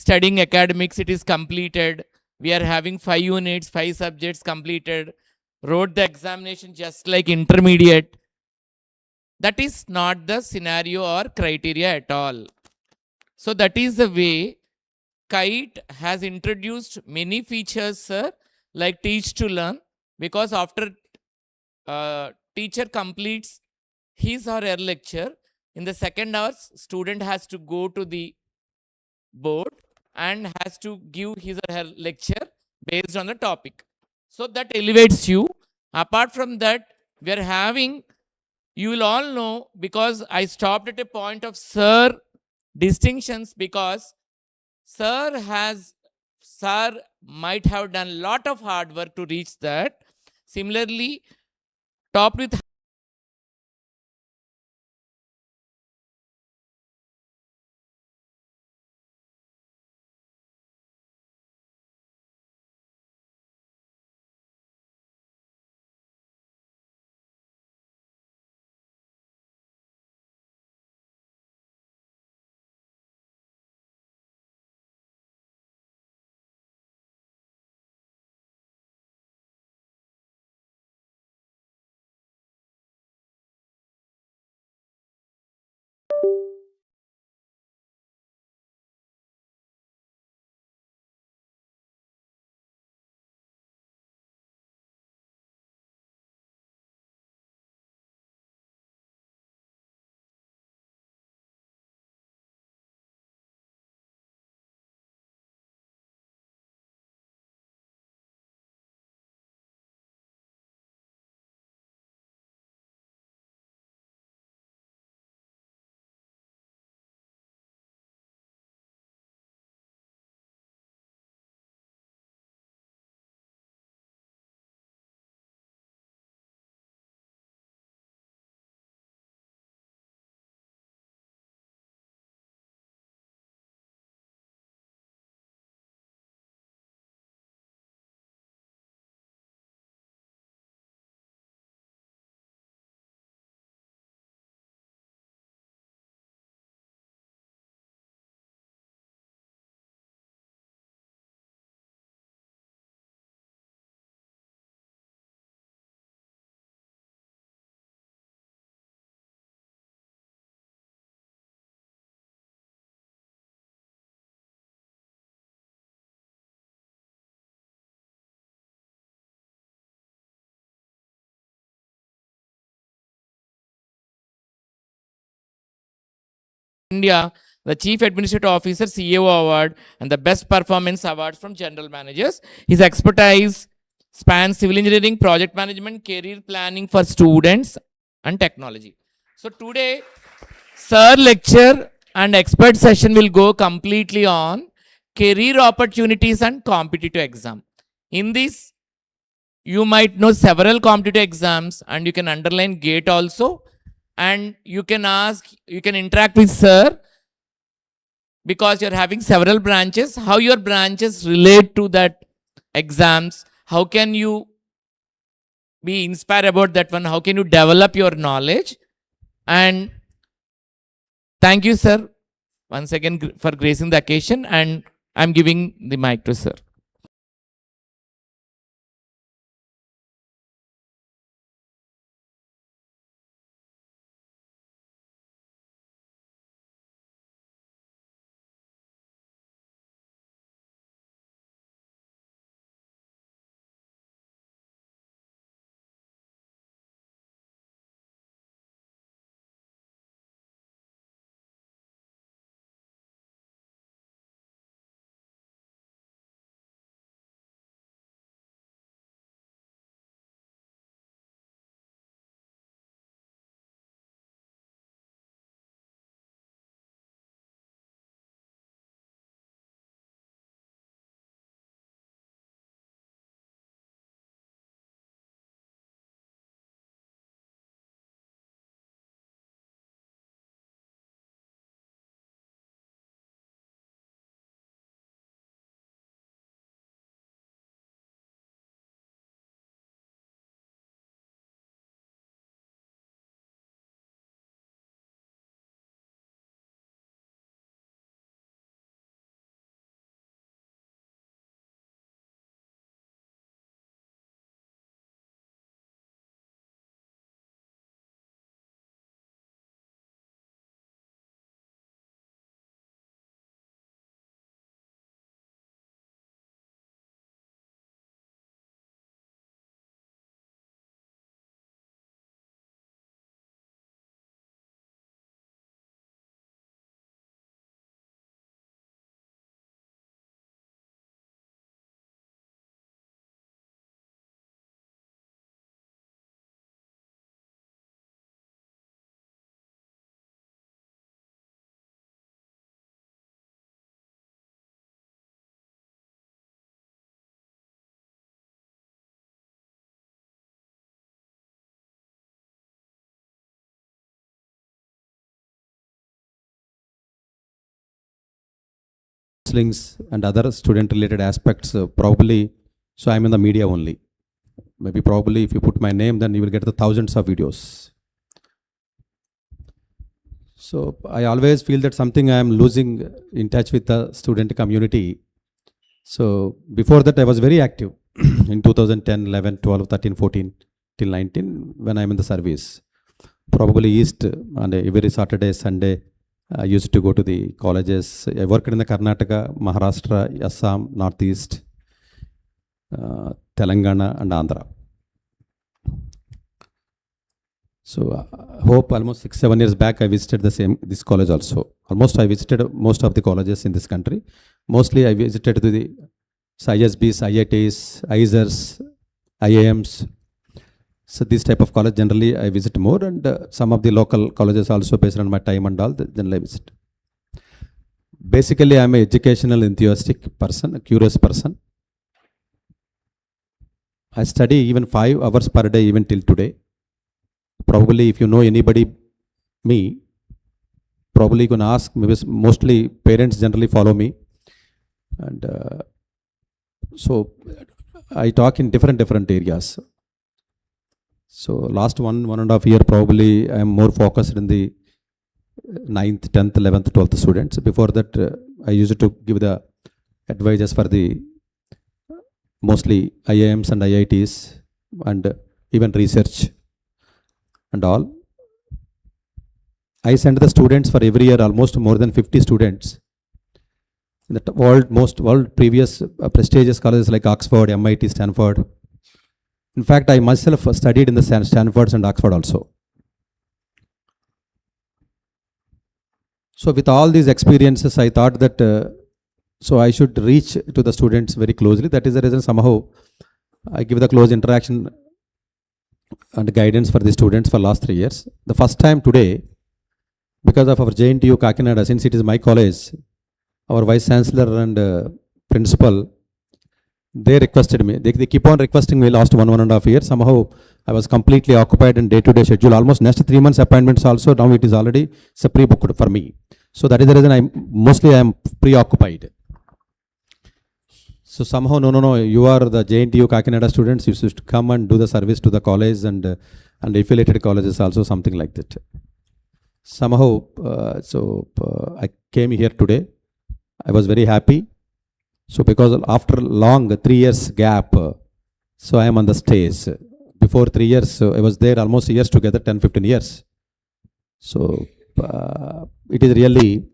studying academics, it is completed. We are having 5 units, 5 subjects completed, wrote the examination just like intermediate. That is not the scenario or criteria at all. So that is the way KIET has introduced many features, sir, like teach to learn, because after teacher completes his or her lecture, in the second hour, student has to go to the board and has to give his or her lecture based on the topic. So that elevates you. Apart from that, we are having, you will all know, because I stopped at a point of sir distinctions, because sir might have done lot of hard work to reach that. Similarly, topped with India, the Chief Administrative Officer CEO Award and the Best Performance Awards from General Managers. His expertise spans civil engineering, project management, career planning for students, and technology. So today, Sir lecture and expert session will go completely on career opportunities and competitive exam. In this, you might know several competitive exams and you can underline GATE also, and you can ask, you can interact with sir, because you're having several branches, how your branches relate to that exams, how can you be inspired about that one, how can you develop your knowledge. And thank you, sir, once again for gracing the occasion, and I'm giving the mic to sir. counselings and other student related aspects, probably, so I'm in the media only. Maybe probably if you put my name, then you will get the thousands of videos. So I always feel that something I am losing in touch with the student community. So before that I was very active in 2010, 11, 12, 13, 14 till 19 when I'm in the service. Probably East, and every Saturday, Sunday, I used to go to the colleges. I worked in the Karnataka, Maharashtra, Assam, Northeast, Telangana and Andhra. So hope almost 6-7 years back I visited this college also. Almost I visited most of the colleges in this country. Mostly I visited the ISBs, IITs, ISERs, IIMs. So this type of college generally I visit more, and some of the local colleges also based on my time and all, generally I visit. Basically I am an educational enthusiastic person, a curious person. I study even 5 hours per day even till today. Probably if you know anybody, me, probably you can ask, maybe mostly parents generally follow me. And so I talk in different areas. So last 1.5 year probably I am more focused in the 9th, 10th, 11th, 12th students. Before that I used to give the advices for the mostly IIMs and IITs and even research and all. I send the students for every year almost more than 50 students in the world previous prestigious colleges like Oxford, MIT, Stanford. In fact, I myself studied in the Stanford and Oxford also. So with all these experiences, I thought that so I should reach to the students very closely. That is the reason somehow I give the close interaction and guidance for the students for last 3 years. The first time today, because of our JNTU Kakinada, since it is my college, our Vice Chancellor and Principal, they requested me. They keep on requesting me last 1.5 years. Somehow I was completely occupied in day-to-day schedule. Almost next 3 months appointments also. Now it is already pre-booked for me. So that is the reason I am preoccupied. So somehow, no, you are the JNTU Kakinada students. You should come and do the service to the college and affiliated colleges also, something like that. Somehow, I came here today. I was very happy. So because after long 3 years gap, so I am on the stage. Before 3 years, I was there almost years together, 10-15 years. So it is really,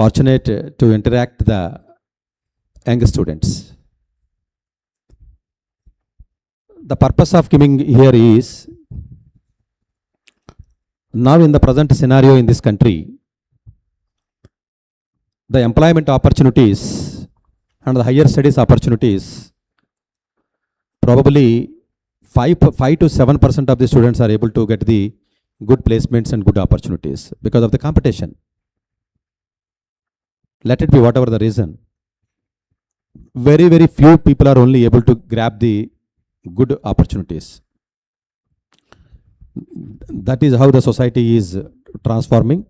fortunate to interact the young students. The purpose of coming here is, now in the present scenario in this country, the employment opportunities and the higher studies opportunities, probably 5 to 7% of the students are able to get the good placements and good opportunities because of the competition. Let it be whatever the reason. Very, very few people are only able to grab the good opportunities. That is how the society is transforming.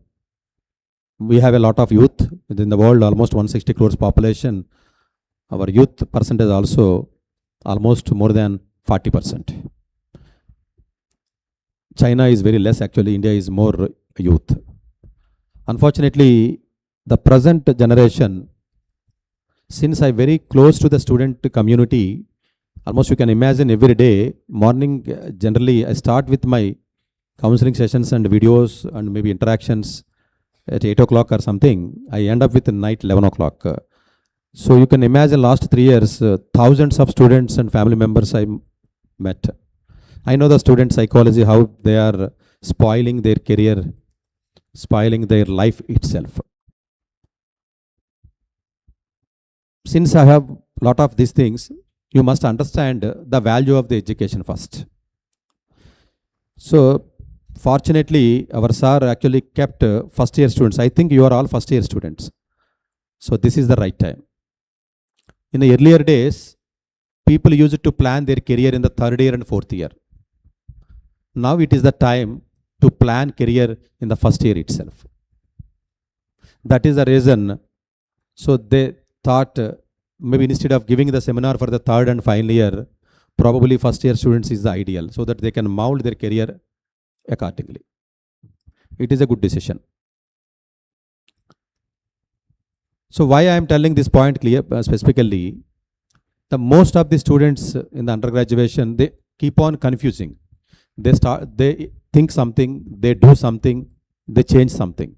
We have a lot of youth within the world, almost 160 crores population. Our youth percentage also almost more than 40%. China is very less actually, India is more youth. Unfortunately, the present generation, since I'm very close to the student community, almost you can imagine every day, morning generally I start with my counseling sessions and videos and maybe interactions at 8 o'clock or something. I end up with night 11 o'clock. So you can imagine last 3 years, thousands of students and family members I met. I know the student psychology, how they are spoiling their career, spoiling their life itself. Since I have a lot of these things, you must understand the value of the education first. So fortunately, our sir actually kept first year students. I think you are all first year students. So this is the right time. In the earlier days, people used to plan their career in the 3rd year and 4th year. Now it is the time to plan career in the 1st year itself. That is the reason. So they thought maybe instead of giving the seminar for the third and final year, probably first year students is the ideal, so that they can mold their career accordingly. It is a good decision. So why I am telling this point clear specifically, the most of the students in the undergraduation, they keep on confusing. They think something, they do something, they change something.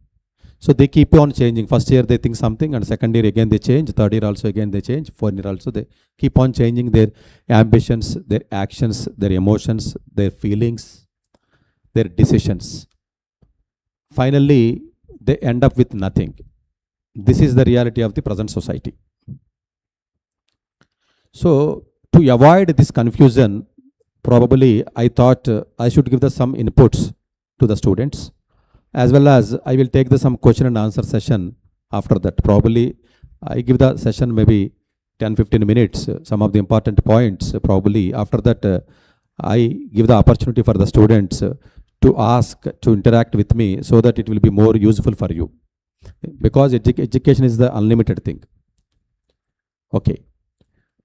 So they keep on changing. First year they think something, and second year again they change. Third year also again they change. Fourth year also they keep on changing their ambitions, their actions, their emotions, their feelings, their decisions. Finally, they end up with nothing. This is the reality of the present society. So to avoid this confusion, probably I thought I should give some inputs to the students, as well as I will take some question and answer session after that. Probably I give the session maybe 10-15 minutes, some of the important points. Probably after that, I give the opportunity for the students to ask, to interact with me, so that it will be more useful for you. Because education is the unlimited thing. Okay.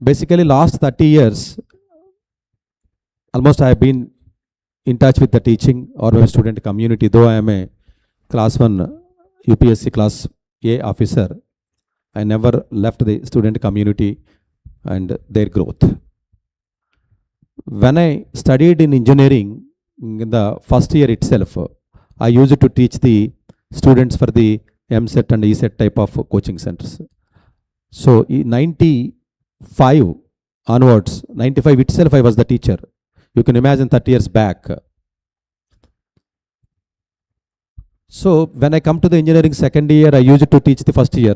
Basically, last 30 years, almost I have been in touch with the teaching or student community. Though I am a class 1 UPSC class A officer, I never left the student community and their growth. When I studied in engineering, in the first year itself, I used to teach the students for the MSET and ESET type of coaching centers. So in 95 onwards, 95 itself I was the teacher. You can imagine 30 years back. So when I come to the engineering second year, I used to teach the first year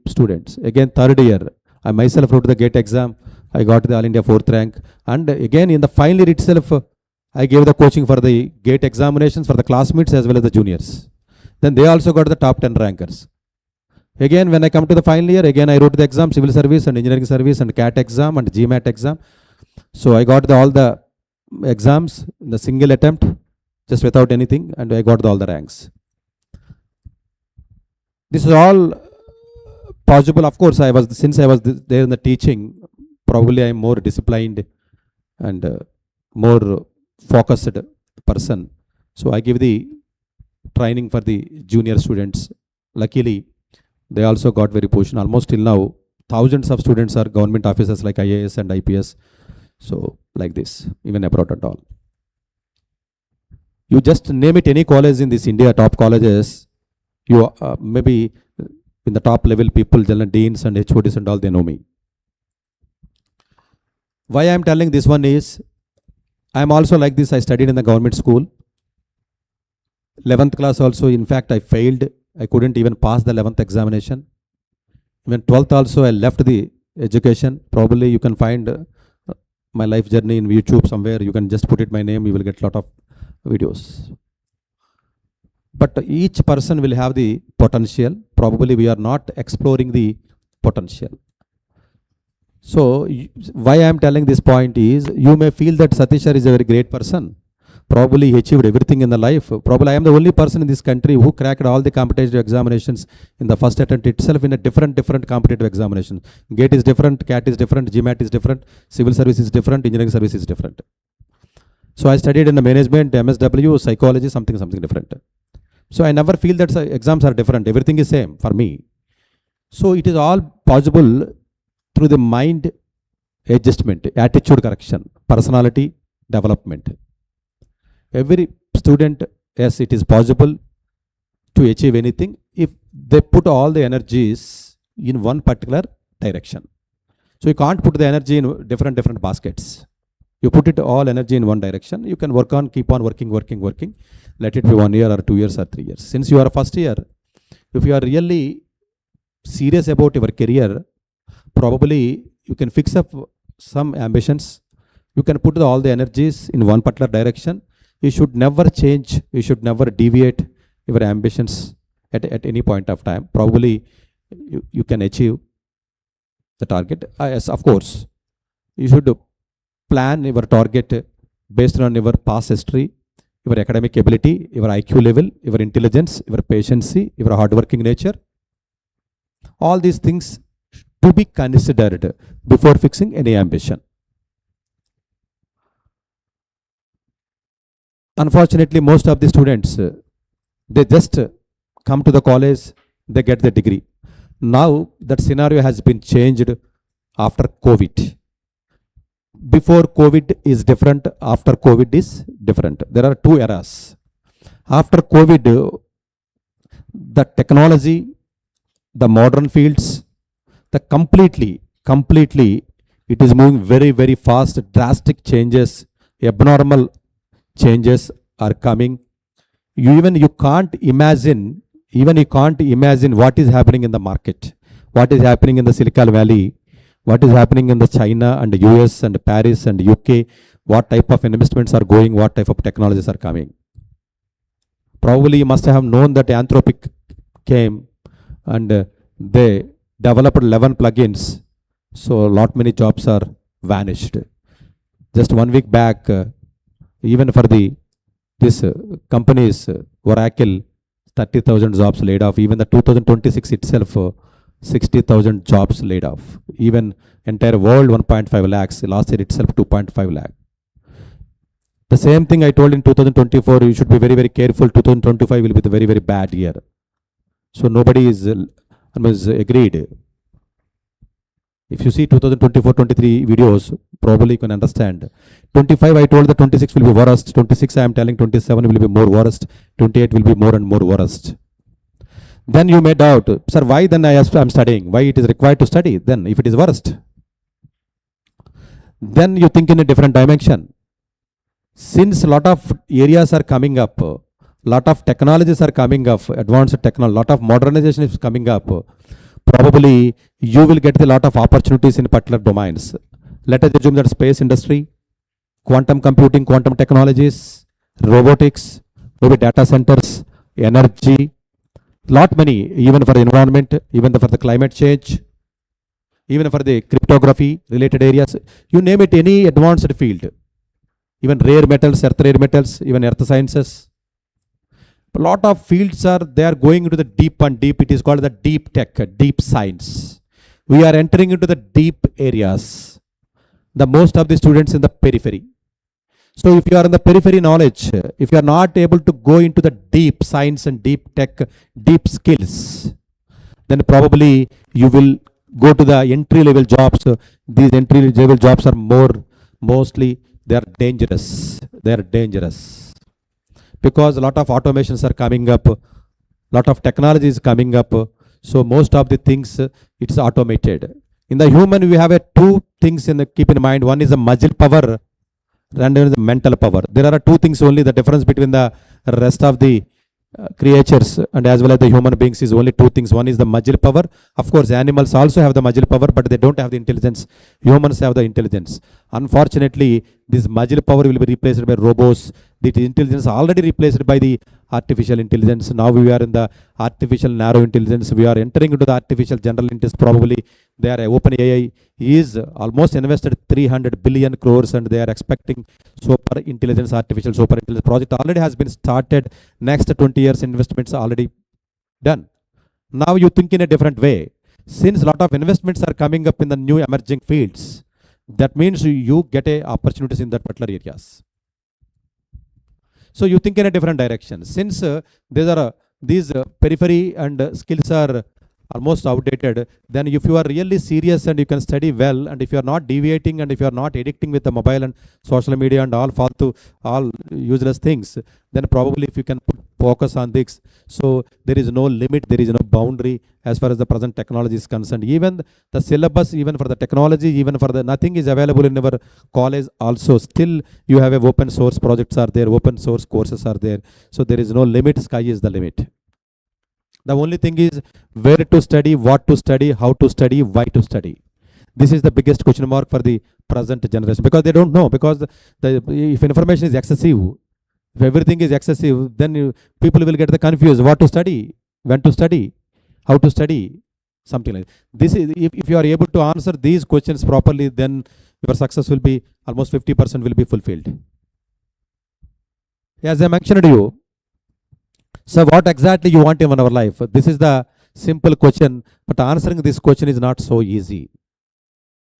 students. Again, third year, I myself wrote the GATE exam. I got the All India 4th rank. And again, in the final year itself, I gave the coaching for the GATE examinations for the classmates as well as the juniors. Then they also got the top 10 rankers. Again, when I come to the final year, again I wrote the exam, civil service and engineering service and CAT exam and GMAT exam. So I got all the exams in the single attempt, just without anything, and I got all the ranks. This is all possible. Of course, since I was there in the teaching, probably I am more disciplined and more focused person. So I give the training for the junior students. Luckily, they also got very position. Almost till now, thousands of students are government officers like IAS and IPS. So like this, even abroad and all. You just name it any college in this India, top colleges, you maybe in the top level people, general deans and HODs and all, they know me. Why I am telling this one is, I am also like this. I studied in the government school. 11th class also, in fact, I failed. I couldn't even pass the 11th examination. Even 12th also, I left the education. Probably you can find my life journey in YouTube somewhere. You can just put it my name. You will get a lot of videos. But each person will have the potential. Probably we are not exploring the potential. So why I am telling this point is, you may feel that Sathish sir is a very great person. Probably he achieved everything in the life. Probably I am the only person in this country who cracked all the competitive examinations in the first attempt itself in a different competitive examinations. GATE is different, CAT is different, GMAT is different, civil service is different, engineering service is different. So I studied in the management, MSW, psychology, something different. So I never feel that exams are different. Everything is same for me. So it is all possible through the mind adjustment, attitude correction, personality development. Every student, yes, it is possible to achieve anything if they put all the energies in one particular direction. So you can't put the energy in different baskets. You put it all energy in one direction. You can work on, keep on working. Let it be 1 year or 2 years or 3 years. Since you are a first year, if you are really serious about your career, probably you can fix up some ambitions. You can put all the energies in one particular direction. You should never change. You should never deviate your ambitions at any point of time. Probably you can achieve the target. Yes, of course, you should plan your target based on your past history, your academic ability, your IQ level, your intelligence, your patience, your hardworking nature. All these things to be considered before fixing any ambition. Unfortunately, most of the students, they just come to the college, they get the degree. Now that scenario has been changed after COVID. Before COVID is different, after COVID is different. There are two eras. After COVID, the technology, the modern fields, the completely, it is moving very, very fast. Drastic changes, abnormal changes are coming. You can't imagine, what is happening in the market, what is happening in the Silicon Valley, what is happening in the China and US and Paris and UK, what type of investments are going, what type of technologies are coming. Probably you must have known that Anthropic came and they developed 11 plugins. So a lot many jobs are vanished. Just 1 week back, even for this companies, Oracle, 30,000 jobs laid off. Even the 2026 itself, 60,000 jobs laid off. Even entire world 1.5 lakhs. Last year itself 2.5 lakh. The same thing I told in 2024. You should be very, very careful. 2025 will be the very, very bad year. So nobody is agreed. If you see 2024-23 videos, probably you can understand. 25 I told that 26 will be worst. 26 I am telling 27 will be more worst. 28 will be more and more worst. Then you may doubt, sir, why then I am studying? Why it is required to study? Then if it is worst, then you think in a different dimension. Since a lot of areas are coming up, lot of technologies are coming up, advanced technology, lot of modernization is coming up, probably you will get a lot of opportunities in particular domains. Let us assume that space industry, quantum computing, quantum technologies, robotics, maybe data centers, energy, lot many, even for the environment, even for the climate change, even for the cryptography related areas, you name it, any advanced field, even rare metals, earth rare metals, even earth sciences. A lot of fields they are going into the deep and deep. It is called the deep tech, deep science. We are entering into the deep areas. The most of the students in the periphery. So if you are in the periphery knowledge, if you are not able to go into the deep science and deep tech, deep skills, then probably you will go to the entry level jobs. These entry level jobs are mostly they are dangerous. They are dangerous because a lot of automations are coming up, lot of technology is coming up. So most of the things it's automated. In the human, we have two things keep in mind. One is the muscle power and the mental power. There are two things only. The difference between the rest of the creatures and as well as the human beings is only two things. One is the muscle power. Of course, animals also have the muscle power, but they don't have the intelligence. Humans have the intelligence. Unfortunately, this muscle power will be replaced by robots. The intelligence already replaced by the artificial intelligence. Now we are in the artificial narrow intelligence. We are entering into the artificial general intelligence. Probably they are OpenAI is almost invested 300 billion crores and they are expecting super intelligence project already has been started. Next 20 years investments are already done. Now you think in a different way. Since a lot of investments are coming up in the new emerging fields, that means you get opportunities in that particular areas. So you think in a different direction. Since these periphery and skills are almost outdated, then if you are really serious and you can study well, and if you are not deviating and if you are not addicting with the mobile and social media and all useless things, then probably if you can focus on this, so there is no limit, there is no boundary as far as the present technology is concerned. Even the syllabus, even for the technology, even for the nothing is available in our college also. Still you have open source projects are there, open source courses are there. So there is no limit, sky is the limit. The only thing is where to study, what to study, how to study, why to study. This is the biggest question mark for the present generation because they don't know. Because if information is excessive, if everything is excessive, then people will get confused. What to study, when to study, how to study, something like this. Is if you are able to answer these questions properly, then your success will be almost 50% will be fulfilled. As I mentioned to you, so what exactly you want in our life? This is the simple question, but answering this question is not so easy.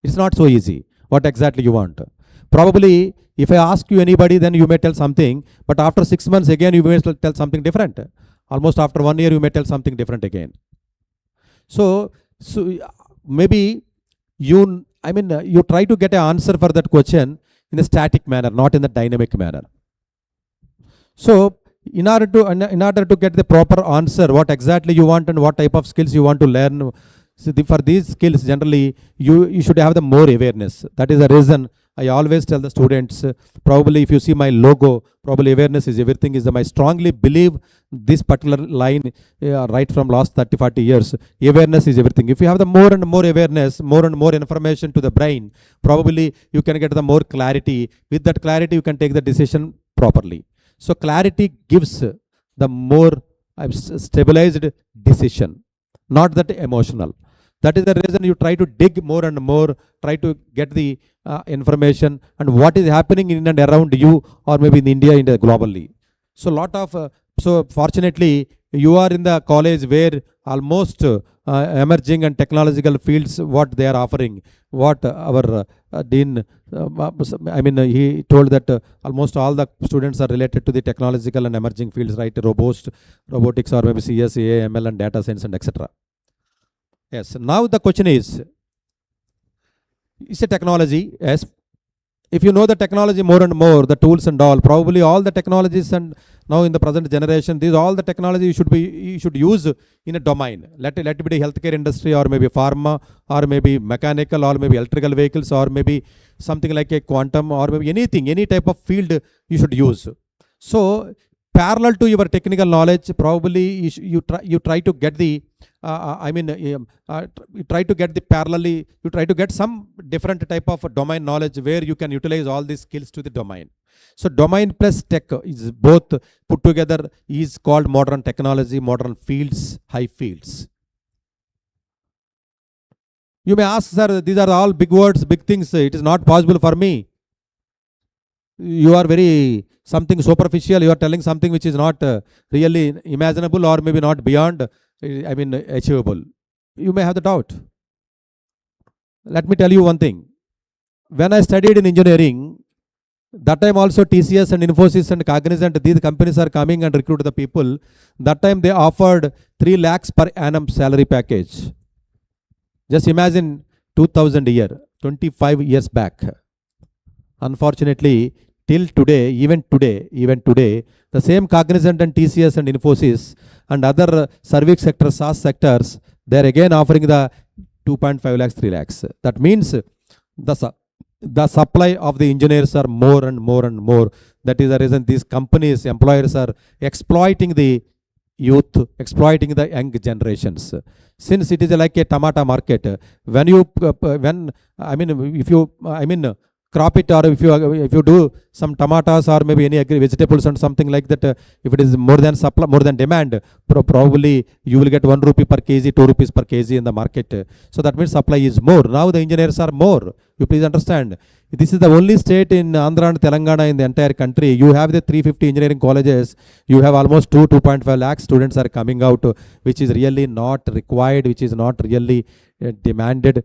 It's not so easy. What exactly you want? Probably, if I ask you anybody, then you may tell something, but after 6 months again, you may tell something different. Almost after 1 year, you may tell something different again. So maybe you try to get an answer for that question in a static manner, not in a dynamic manner. So in order to get the proper answer, what exactly you want and what type of skills you want to learn, so for these skills, generally, you should have the more awareness. That is the reason I always tell the students, probably if you see my logo, probably awareness is everything. I strongly believe this particular line right from last 30, 40 years. Awareness is everything. If you have the more and more awareness, more and more information to the brain, probably you can get the more clarity. With that clarity, you can take the decision properly. So clarity gives the more stabilized decision, not that emotional. That is the reason you try to dig more and more, try to get the information and what is happening in and around you, or maybe in India, globally. So fortunately, you are in the college where almost emerging and technological fields, what they are offering, what our dean, he told that almost all the students are related to the technological and emerging fields, right? Robotics, or maybe CS, AI, ML, and data science, and etc. Yes. Now the question is a technology. Yes. If you know the technology more and more, the tools and all, probably all the technologies, and now in the present generation, these all the technology you should use in a domain. Let it be the healthcare industry, or maybe pharma, or maybe mechanical, or maybe electrical vehicles, or maybe something like a quantum, or maybe anything, any type of field you should use. So parallel to your technical knowledge, probably you try to get the you try to get the parallelly, you try to get some different type of domain knowledge where you can utilize all these skills to the domain. So domain plus tech is both put together is called modern technology, modern fields, high fields. You may ask, sir, these are all big words, big things. It is not possible for me. You are very something superficial. You are telling something which is not really imaginable, or maybe not beyond, achievable. You may have the doubt. Let me tell you one thing. When I studied in engineering, that time also TCS and Infosys and Cognizant, these companies are coming and recruit the people. That time they offered 3 lakhs per annum salary package. Just imagine 2000 a year, 25 years back. Unfortunately, till today, even today, the same Cognizant and TCS and Infosys and other service sectors, SaaS sectors, they are again offering the 2.5 lakhs, 3 lakhs. That means the supply of the engineers are more and more and more. That is the reason these companies, employers are exploiting the youth, exploiting the young generations. Since it is like a tomato market, crop it, or if you do some tomatoes, or maybe any vegetables and something like that, if it is more than supply, more than demand, probably you will get 1 rupee per kg, 2 rupees per kg in the market. So that means supply is more. Now the engineers are more. You please understand. This is the only state in Andhra and Telangana in the entire country. You have the 350 engineering colleges. You have almost 2.5 lakh students are coming out, which is really not required, which is not really demanded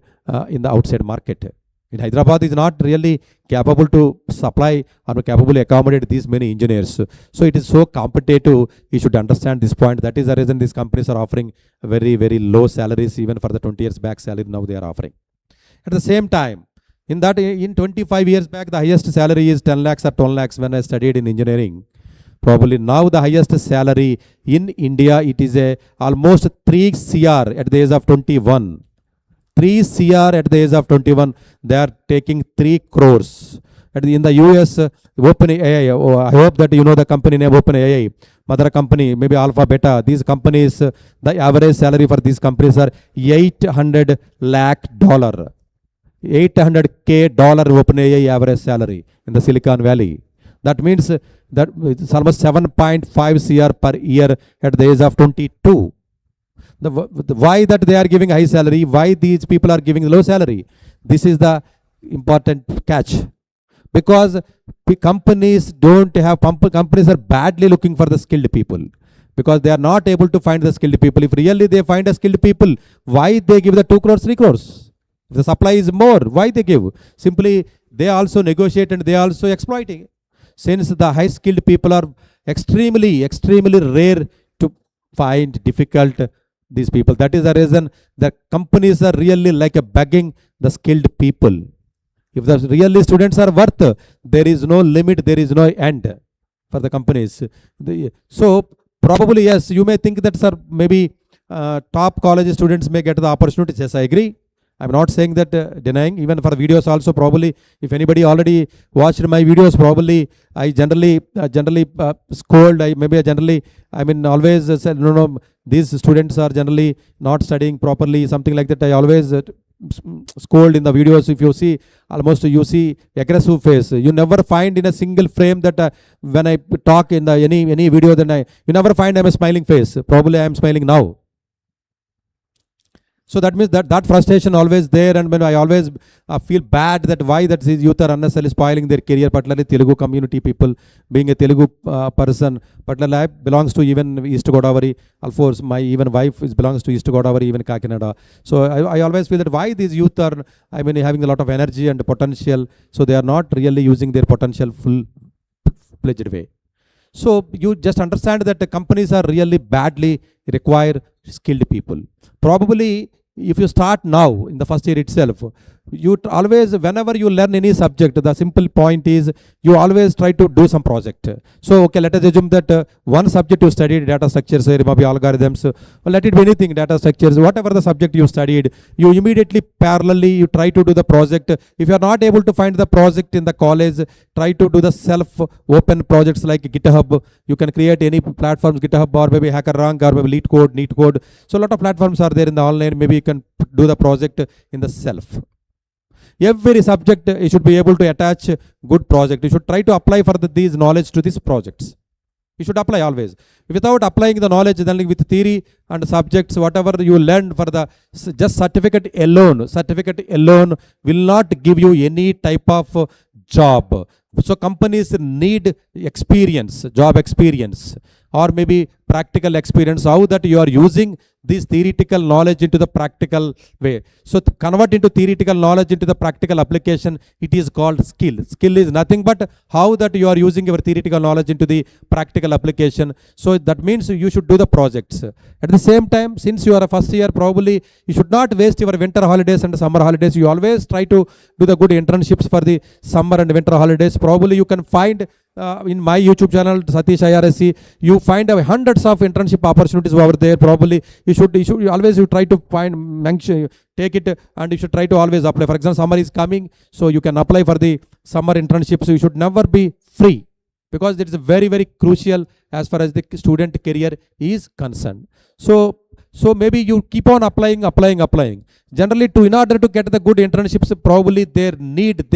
in the outside market. In Hyderabad is not really capable to supply or capable to accommodate these many engineers. So it is so competitive. You should understand this point. That is the reason these companies are offering very, very low salaries, even for the 20 years back salary now they are offering. At the same time, in 25 years back, the highest salary is 10 lakhs or 12 lakhs when I studied in engineering. Probably now the highest salary in India, it is almost 3 CR at the age of 21. 3 CR at the age of 21, they are taking 3 crores. In the US, OpenAI, I hope that you know the company name OpenAI, mother company, maybe Alpha, Beta. These companies, the average salary for these companies are $800 lakh. $800K OpenAI average salary in the Silicon Valley. That means that it's almost 7.5 CR per year at the age of 22. Why that they are giving high salary, why these people are giving low salary? This is the important catch. Because companies don't have, companies are badly looking for the skilled people. Because they are not able to find the skilled people. If really they find a skilled people, why they give the 2 crores, 3 crores? If the supply is more, why they give? Simply, they also negotiate and they also exploiting. Since the high skilled people are extremely rare to find, difficult, these people. That is the reason the companies are really like a begging the skilled people. If the really students are worth, there is no limit, there is no end for the companies. So probably yes, you may think that, sir, maybe top college students may get the opportunities. Yes, I agree. I'm not saying that, denying. Even for videos also, probably if anybody already watched my videos, probably I generally scold. I mean always said, no, these students are generally not studying properly, something like that. I always scold in the videos. If you see, almost you see aggressive face. You never find in a single frame that when I talk in the any video, then you never find I'm a smiling face. Probably I am smiling now. So that means that frustration always there, and when I always feel bad that why that these youth are unnecessarily spoiling their career, particularly Telugu community people, being a Telugu person, particularly I belongs to even East Godavari. Of course, my even wife belongs to East Godavari, even Kakinada. So I always feel that why these youth are, I mean, having a lot of energy and potential, so they are not really using their potential full-fledged way. So you just understand that the companies are really badly require skilled people. Probably if you start now in the first year itself, you always, whenever you learn any subject, the simple point is you always try to do some project. So okay, let us assume that one subject you studied data structures, maybe algorithms, let it be anything, data structures, whatever the subject you studied, you immediately parallelly you try to do the project. If you are not able to find the project in the college, try to do the self-open projects like GitHub. You can create any platforms, GitHub or maybe HackerRank or maybe LeetCode, NeetCode. So a lot of platforms are there in the online. Maybe you can do the project in the self. Every subject you should be able to attach good project. You should try to apply for these knowledge to these projects. You should apply always. Without applying the knowledge, then with theory and subjects, whatever you learned for the just certificate alone will not give you any type of job. So companies need experience, job experience, or maybe practical experience, how that you are using this theoretical knowledge into the practical way. So to convert into theoretical knowledge into the practical application, it is called skill. Skill is nothing but how that you are using your theoretical knowledge into the practical application. So that means you should do the projects. At the same time, since you are a first year, probably you should not waste your winter holidays and summer holidays. You always try to do the good internships for the summer and winter holidays. Probably you can find in my YouTube channel, Sathish IRSC, you find hundreds of internship opportunities over there. Probably you always try to find, take it, and you should try to always apply. For example, summer is coming, so you can apply for the summer internship. So you should never be free, because it is very, very crucial as far as the student career is concerned. So maybe you keep on applying. Generally, in order to get the good internships, probably they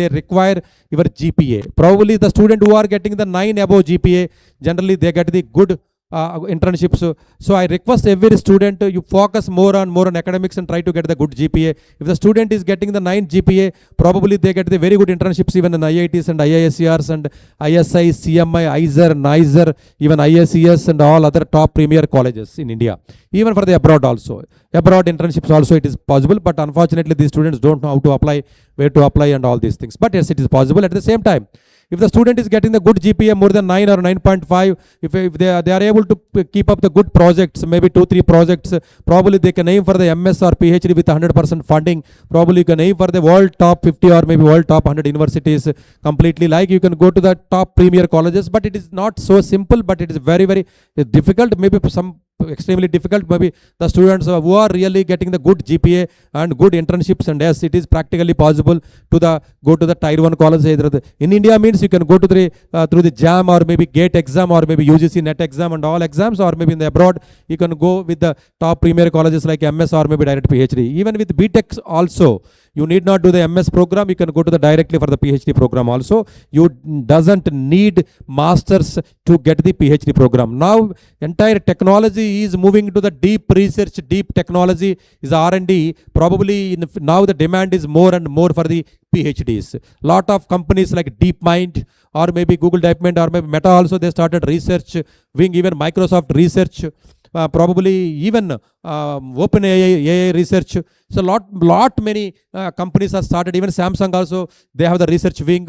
require your GPA. Probably the student who are getting the 9 above GPA, generally they get the good internships. So I request every student, you focus more on academics and try to get the good GPA. If the student is getting the 9 GPA, probably they get the very good internships even in IITs and IISCRs and ISI, CMI, ISER, NISER, even ISES and all other top premier colleges in India. Even for the abroad also. Abroad internships also it is possible, but unfortunately these students don't know how to apply, where to apply and all these things. But yes, it is possible. At the same time, if the student is getting the good GPA more than 9 or 9.5, if they are able to keep up the good projects, maybe 2-3 projects, probably they can aim for the MS or PhD with 100% funding. Probably you can aim for the world top 50 or maybe world top 100 universities completely. Like you can go to the top premier colleges, but it is not so simple, but it is very, very difficult. Maybe some extremely difficult. Maybe the students who are really getting the good GPA and good internships, and yes, it is practically possible to go to the tier 1 college. Either in India means you can go to through the JAM or maybe GATE exam or maybe UGC NET exam and all exams, or maybe in the abroad you can go with the top premier colleges like MS or maybe direct PhD. Even with BTech also, You need not do the MS program. You can go to the directly for the PhD program also. You doesn't need masters to get the PhD program. Now entire technology is moving to the deep research, deep technology is R&D. Probably now the demand is more and more for the PhDs. Lot of companies like DeepMind or maybe Google DeepMind or maybe Meta also, they started research wing, even Microsoft research, probably even OpenAI AI research. So lot many companies have started. Even Samsung also, they have the research wing.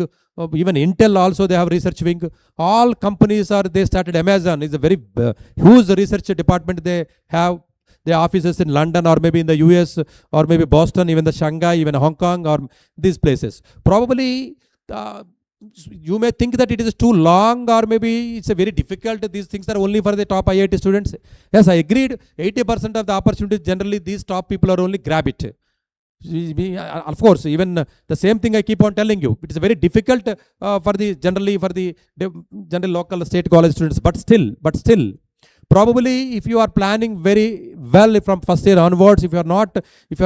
Even Intel also, they have research wing. All companies they started. Amazon is a very huge research department. They have the offices in London or maybe in the US or maybe Boston, even the Shanghai, even Hong Kong or these places. Probably you may think that it is too long or maybe it's a very difficult. These things are only for the top IIT students. Yes, I agreed. 80% of the opportunities, generally these top people are only grab it. Of course, even the same thing I keep on telling you. It is very difficult for the general local state college students. But still, probably if you are planning very well from first year onwards, if you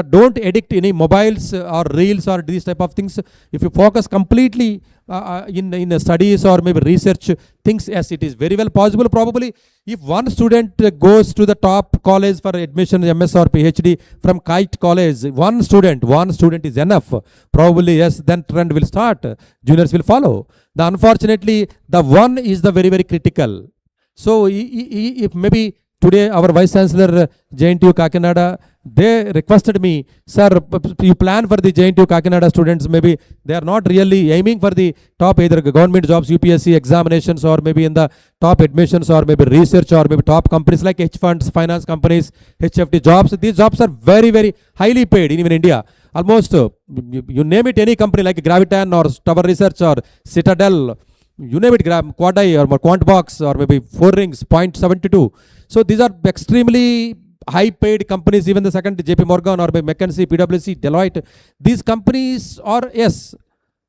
don't addict any mobiles or reels or these type of things, if you focus completely in studies or maybe research things, yes, it is very well possible. Probably if one student goes to the top college for admission, MS or PhD from KIET college, one student is enough. Probably, yes, then trend will start. Juniors will follow. Unfortunately, the one is the very, very critical. So if maybe today our Vice Chancellor JNTU Kakinada, they requested me, sir, you plan for the JNTU Kakinada students, maybe they are not really aiming for the top either government jobs, UPSC examinations, or maybe in the top admissions, or maybe research, or maybe top companies like hedge funds, finance companies, HFT jobs. These jobs are very, very highly paid in even India. Almost, you name it, any company like Graviton or Tower Research or Citadel, you name it, Quadai or Quantbox or maybe 4 Rings, 0.72. So these are extremely high paid companies, even the second JP Morgan or maybe McKinsey, PwC, Deloitte. These companies are, yes,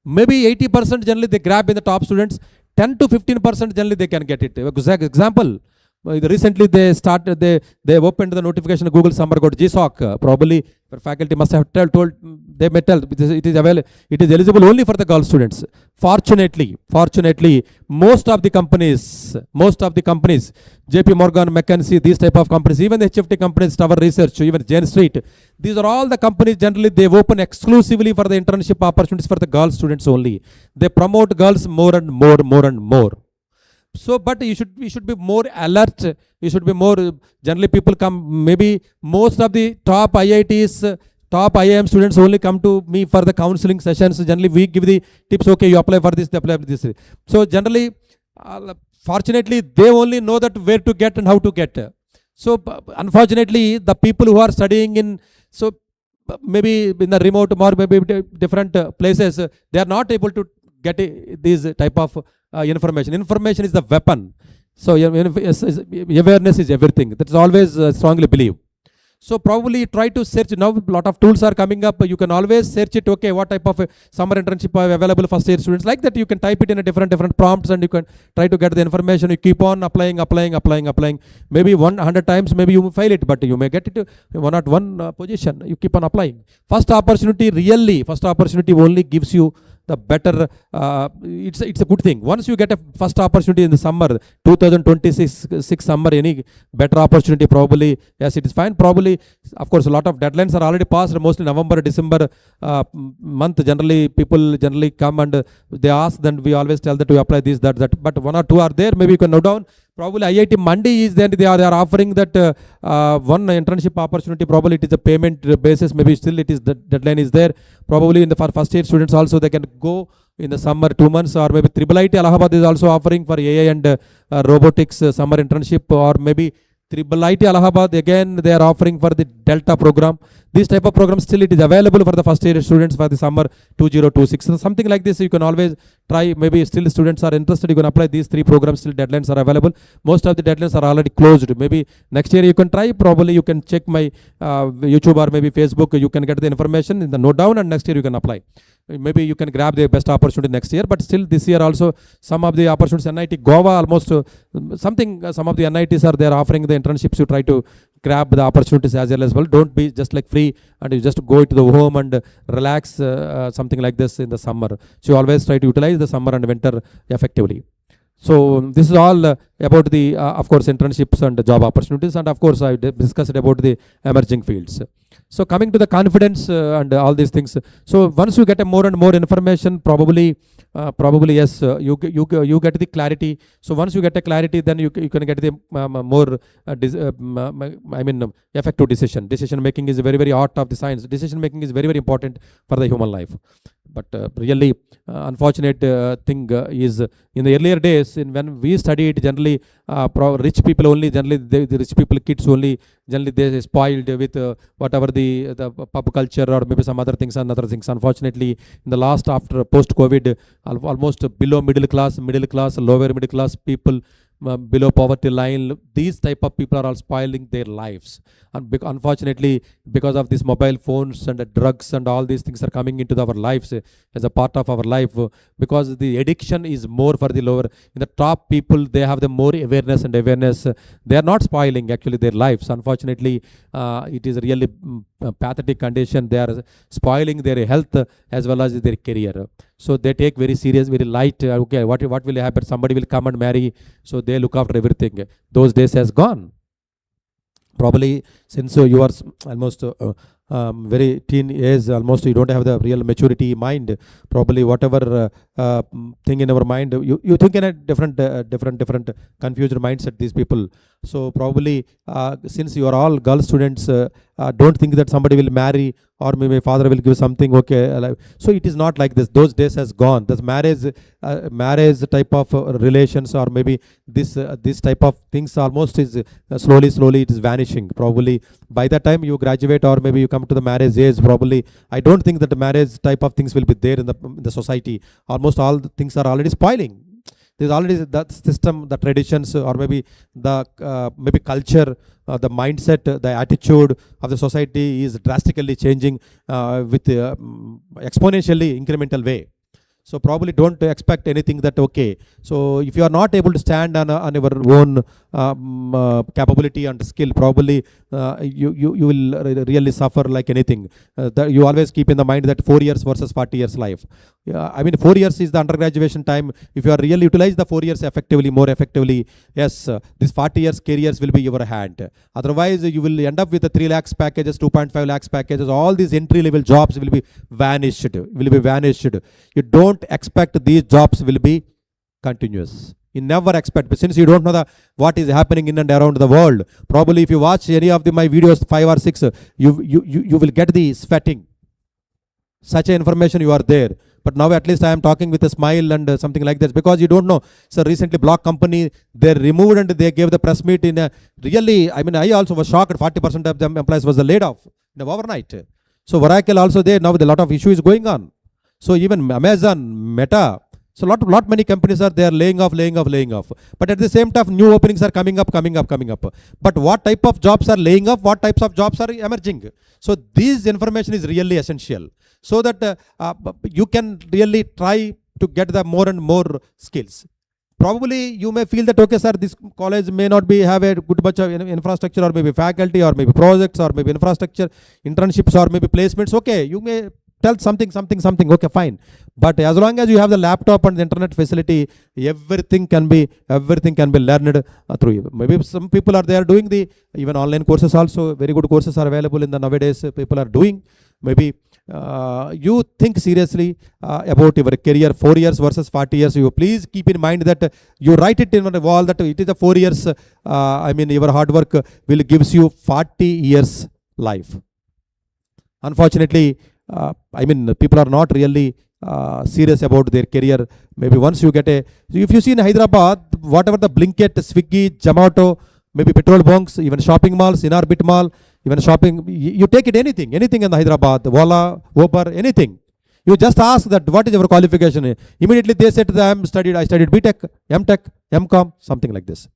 maybe 80% generally they grab in the top students, 10 to 15% generally they can get it. Example, recently they opened the notification of Google Summer Code GSOC. Probably the faculty must have told, they may tell it is available, it is eligible only for the girl students. Fortunately, most of the companies, JP Morgan, McKinsey, these type of companies, even the HFT companies, Tower Research, even Jane Street, these are all the companies generally they open exclusively for the internship opportunities for the girl students only. They promote girls more and more. So, but we should be more alert. We should be more, generally people come, maybe most of the top IITs, top IIM students only come to me for the counseling sessions. Generally we give the tips, okay, you apply for this, they apply for this. So generally, fortunately, they only know that where to get and how to get. So unfortunately, the people who are studying in, so maybe in the remote or maybe different places, they are not able to get these type of information. Information is the weapon. So awareness is everything. That's always strongly believe. So probably try to search. Now a lot of tools are coming up. You can always search it. Okay, what type of summer internship are available for state students? Like that, you can type it in a different prompts and you can try to get the information. You keep on applying. Maybe 100 times, maybe you fail it, but you may get it one position. You keep on applying. First opportunity only gives you the better, it's a good thing. Once you get a first opportunity in the summer, 2026 summer, any better opportunity, probably, yes, it is fine. Probably, of course, a lot of deadlines are already passed, mostly November, December month. Generally, people generally come and they ask, then we always tell that we apply this, that. But 1 or 2 are there, maybe you can note down. Probably IIT Mandi is there, they are offering that one internship opportunity. Probably it is a payment basis, maybe still it is, the deadline is there. Probably in the for first year students also, they can go in the summer 2 months, or maybe IIIT Allahabad is also offering for AI and robotics summer internship, or maybe IIIT Allahabad, again they are offering for the Delta program. This type of program still it is available for the first year students for the summer 2026. So something like this you can always try. Maybe still students are interested, you can apply these 3 programs. Still deadlines are available. Most of the deadlines are already closed. Maybe next year you can try. Probably you can check my YouTube or maybe Facebook. You can get the information in the note down, and next year you can apply. Maybe you can grab the best opportunity next year, but still this year also some of the opportunities, NIT Goa almost some of the NITs are there offering the internships. You try to grab the opportunities as early as well. Don't be just like free and you just go to the home and relax, something like this in the summer. So you always try to utilize the summer and winter effectively. So this is all about the, of course, internships and job opportunities, and of course I discussed about the emerging fields. So coming to the confidence and all these things. So once you get a more and more information, probably yes, you get the clarity. So once you get a clarity, then you can get the more effective decision. Decision making is very art of the science. Decision making is very important for the human life. But really unfortunate thing is in the earlier days, when we studied, generally rich people only, generally the rich people kids only, generally they spoiled with whatever the pub culture or maybe some other things and other things. Unfortunately, in the last, after post-COVID, almost below middle class, lower middle class people, below poverty line, these type of people are all spoiling their lives. And unfortunately, because of these mobile phones and drugs and all these things are coming into our lives as a part of our life, because the addiction is more for the lower, in the top people, they have the more awareness, they are not spoiling actually their lives. Unfortunately, it is really pathetic condition. They are spoiling their health as well as their career. So they take very serious, very light. Okay, what will happen? Somebody will come and marry, so they look after everything. Those days has gone. Probably since you are almost very teen age, almost you don't have the real maturity mind. Probably whatever thing in our mind, you think in a different confused mindset, these people. So probably since you are all girl students, don't think that somebody will marry or maybe father will give something. Okay, so it is not like this. Those days has gone. This marriage type of relations, or maybe this type of things almost is slowly it is vanishing. Probably by the time you graduate or maybe you come to the marriage age, probably I don't think that the marriage type of things will be there in the society. Almost all the things are already spoiling. There's already that system, the traditions, or maybe the maybe culture, the mindset, the attitude of the society is drastically changing with exponentially incremental way. So probably don't expect anything that, okay, so if you are not able to stand on your own capability and skill, probably you will really suffer like anything. You always keep in the mind that 4 years versus 40 years life. I mean, 4 years is the undergraduation time. If you are really utilize the 4 years effectively, more effectively, yes, this 40 years careers will be your hand. Otherwise, you will end up with the 3 lakhs packages, 2.5 lakhs packages. All these entry level jobs will be vanished. You don't expect these jobs will be continuous. You never expect, but since you don't know what is happening in and around the world, probably if you watch any of my videos 5 or 6, you will get the sweating. Such information you are there. But now at least I am talking with a smile and something like that, because you don't know. So recently Block company, they removed and they gave the press meet in a really, I mean, I also was shocked. 40% of them employees was laid off in the overnight. So Oracle also there, now with a lot of issue is going on. So even Amazon, Meta, so lot many companies are there laying off. But at the same time, new openings are coming up. But what type of jobs are laying off? What types of jobs are emerging? So this information is really essential, so that you can really try to get the more and more skills. Probably you may feel that, okay, sir, this college may not have a good much of infrastructure, or maybe faculty, or maybe projects, or maybe infrastructure, internships, or maybe placements. Okay, you may tell something, okay, fine. But as long as you have the laptop and the internet facility, everything can be learned through you. Maybe some people are there doing the even online courses also. Very good courses are available in the nowadays. People are doing. Maybe you think seriously about your career, 4 years versus 40 years. You please keep in mind that you write it in the wall that it is the 4 years. I mean, your hard work will gives you 40 years life. Unfortunately, I mean, people are not really serious about their career. Maybe once you get if you see in Hyderabad, whatever the Blinkit, Swiggy, Zomato, maybe petrol bunks, even shopping malls, Inarbit Mall, even shopping, you take it anything in the Hyderabad, Ola, Uber, anything. You just ask that what is your qualification. Immediately they said that I studied BTech, MTech, MCom, something like this.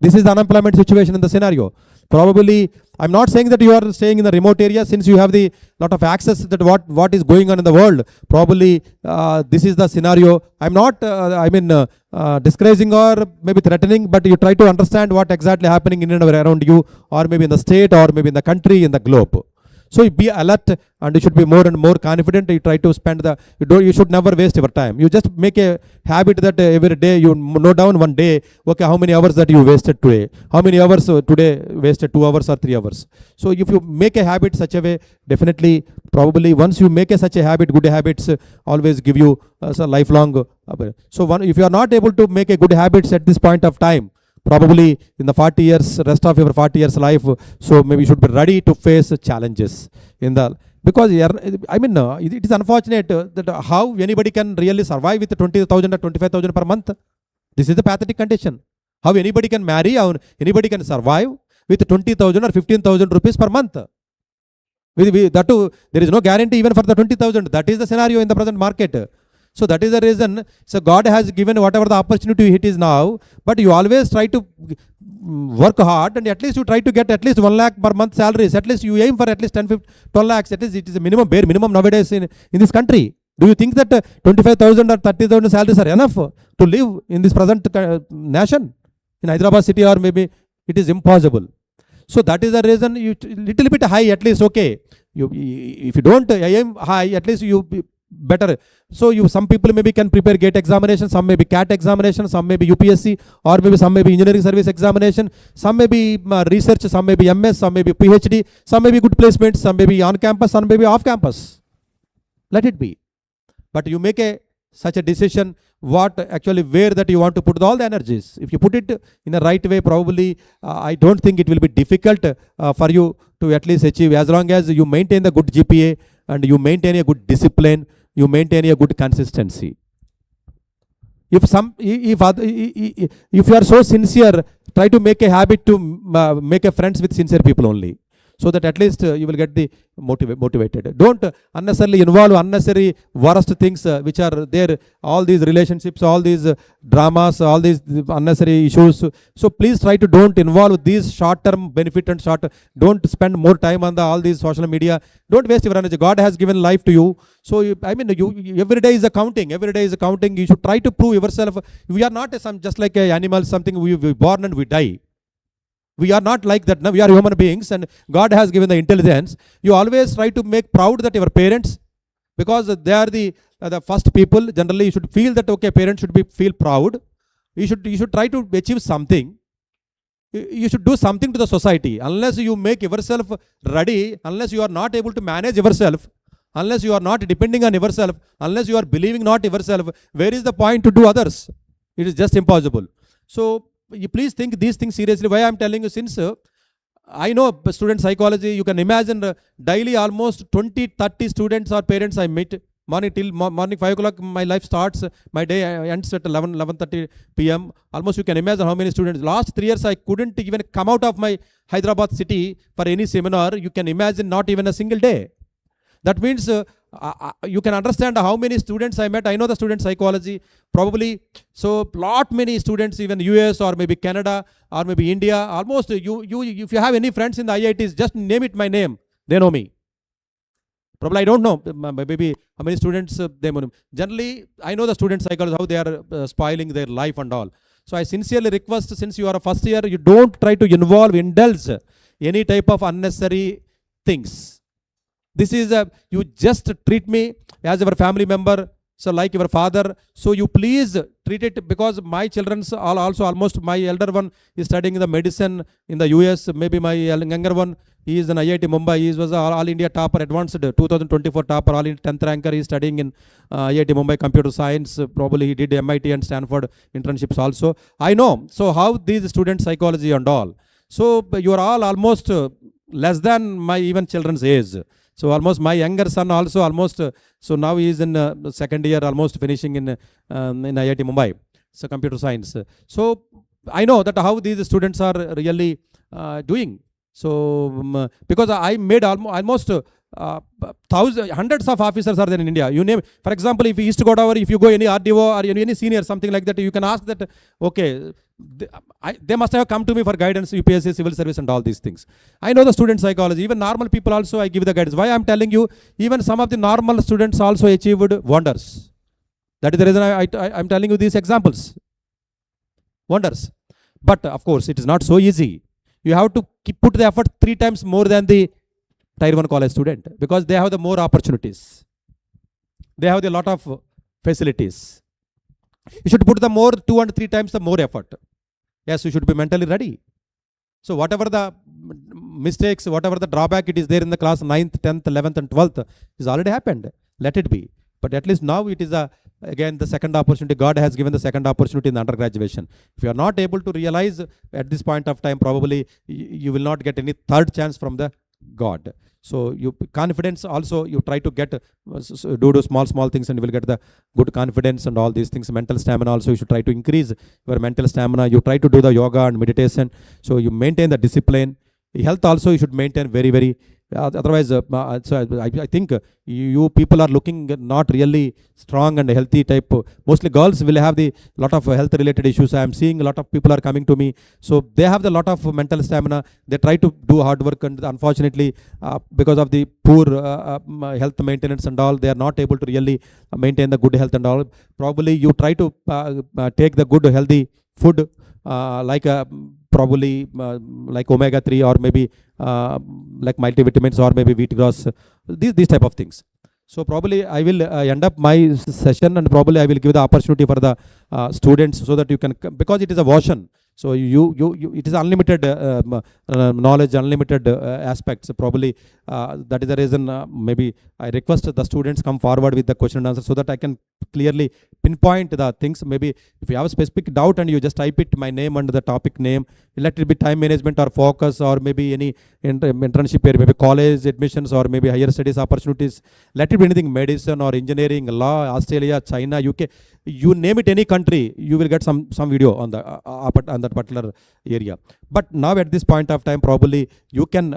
This is the unemployment situation in the scenario. Probably, I'm not saying that you are staying in the remote area, since you have the lot of access that what is going on in the world. Probably this is the scenario. I'm not, discouraging or maybe threatening, but you try to understand what exactly happening in and around you, or maybe in the state, or maybe in the country, in the globe. So you be alert, and you should be more and more confident. You try to spend you should never waste your time. You just make a habit that every day you note down one day, okay, how many hours that you wasted today, how many hours today wasted, 2 hours or 3 hours. So if you make a habit such a way, definitely, probably once you make such a habit, good habits always give you a lifelong. So if you are not able to make a good habits at this point of time, probably in the 40 years, rest of your 40 years life, so maybe you should be ready to face challenges in the, because it is unfortunate that how anybody can really survive with 20,000 or 25,000 per month. This is the pathetic condition. How anybody can marry, how anybody can survive with 20,000 or 15,000 rupees per month. That too, there is no guarantee even for the 20,000. That is the scenario in the present market. So that is the reason. So God has given whatever the opportunity it is now, but you always try to work hard, and at least you try to get at least 1 lakh per month salaries. At least you aim for at least 10, 15, 12 lakhs. At least it is a minimum, bare minimum nowadays in this country. Do you think that 25,000 or 30,000 salaries are enough to live in this present nation? In Hyderabad city, or maybe it is impossible. So that is the reason you little bit high, at least okay. If you don't aim high, at least you better. So some people maybe can prepare GATE examination, some may be CAT examination, some may be UPSC, or maybe some may be engineering service examination, some may be research, some may be MS, some may be PhD, some may be good placements, some may be on campus, some may be off campus. Let it be. But you make such a decision, what actually, where that you want to put all the energies. If you put it in the right way, probably I don't think it will be difficult for you to at least achieve, as long as you maintain the good GPA and you maintain a good discipline, you maintain a good consistency. If you are so sincere, try to make a habit to make a friends with sincere people only, so that at least you will get the motivated. Don't unnecessarily involve unnecessary worst things which are there, all these relationships, all these dramas, all these unnecessary issues. So please try to don't involve these short-term benefit and don't spend more time on all these social media. Don't waste your energy. God has given life to you. So you every day is accounting. Every day is accounting. You should try to prove yourself. We are not just like an animal, something we born and we die. We are not like that. Now we are human beings, and God has given the intelligence. You always try to make proud that your parents, because they are the first people. Generally, you should feel that okay, parents should feel proud. You should try to achieve something. You should do something to the society. Unless you make yourself ready, unless you are not able to manage yourself, unless you are not depending on yourself, unless you are believing not yourself, where is the point to do others? It is just impossible. So you please think these things seriously. Why I am telling you, since I know student psychology, you can imagine daily almost 20-30 students or parents I meet. Morning 5 o'clock my life starts, my day ends at 11:30 p.m. Almost you can imagine how many students. Last 3 years I couldn't even come out of my Hyderabad city for any seminar. You can imagine, not even a single day. That means you can understand how many students I met. I know the student psychology, probably. So lot many students, even US or maybe Canada or maybe India. Almost if you have any friends in the IITs, just name it my name. They know me. Probably I don't know, maybe how many students they know. Generally, I know the student psychology, how they are spoiling their life and all. So I sincerely request, since you are a first year, you don't try to indulge any type of unnecessary things. This is you just treat me as your family member, so like your father. So you please treat it, because my children's also almost, my elder one is studying the medicine in the US. Maybe my younger one, he is in IIT Mumbai. He was all India topper, advanced 2024 topper, all India 10th ranker. He is studying in IIT Mumbai computer science. Probably he did MIT and Stanford internships also. I know. So how these student psychology and all. So you are all almost less than my even children's age. So almost my younger son also almost, so now he is in second year, almost finishing in IIT Mumbai, so computer science. So I know that how these students are really doing. So because I made almost hundreds of officers are there in India. You name, for example, if East Godavari, if you go any RDO or any senior, something like that, you can ask that, okay, they must have come to me for guidance, UPSC, civil service and all these things. I know the student psychology, even normal people also I give the guidance. Why I'm telling you, even some of the normal students also achieved wonders. That is the reason I'm telling you these examples. Wonders. But of course, it is not so easy. You have to put the effort 3 times more than the Tier 1 college student, because they have the more opportunities. They have a lot of facilities. You should put the more 2 and 3 times the more effort. Yes, you should be mentally ready. So whatever the mistakes, whatever the drawback it is there in the class 9th, 10th, 11th and 12th is already happened. Let it be. But at least now it is again the second opportunity. God has given the second opportunity in the undergraduation. If you are not able to realize at this point of time, probably you will not get any third chance from the God. So you confidence also, you try to get do small things and you will get the good confidence and all these things. Mental stamina also, you should try to increase your mental stamina. You try to do the yoga and meditation, so you maintain the discipline. Health also you should maintain very otherwise so I think you people are looking not really strong and healthy type. Mostly girls will have the lot of health related issues. I am seeing a lot of people are coming to me, so they have the lot of mental stamina. They try to do hard work, and unfortunately because of the poor health maintenance and all, they are not able to really maintain the good health and all. Probably you try to take the good healthy food, like probably like omega 3 or maybe like multivitamins or maybe wheat grass, these type of things. So probably I will end up my session, and probably I will give the opportunity for the students, so that you can, because it is a version. So you it is unlimited knowledge, unlimited aspects. Probably that is the reason maybe I request the students come forward with the question and answer, so that I can clearly pinpoint the things. Maybe if you have a specific doubt and you just type it, my name and the topic name, let it be time management or focus or maybe any internship area, maybe college admissions or maybe higher studies opportunities. Let it be anything, medicine or engineering, law, Australia, China, UK, you name it, any country, you will get some video on the on that particular area. But now at this point of time, probably you can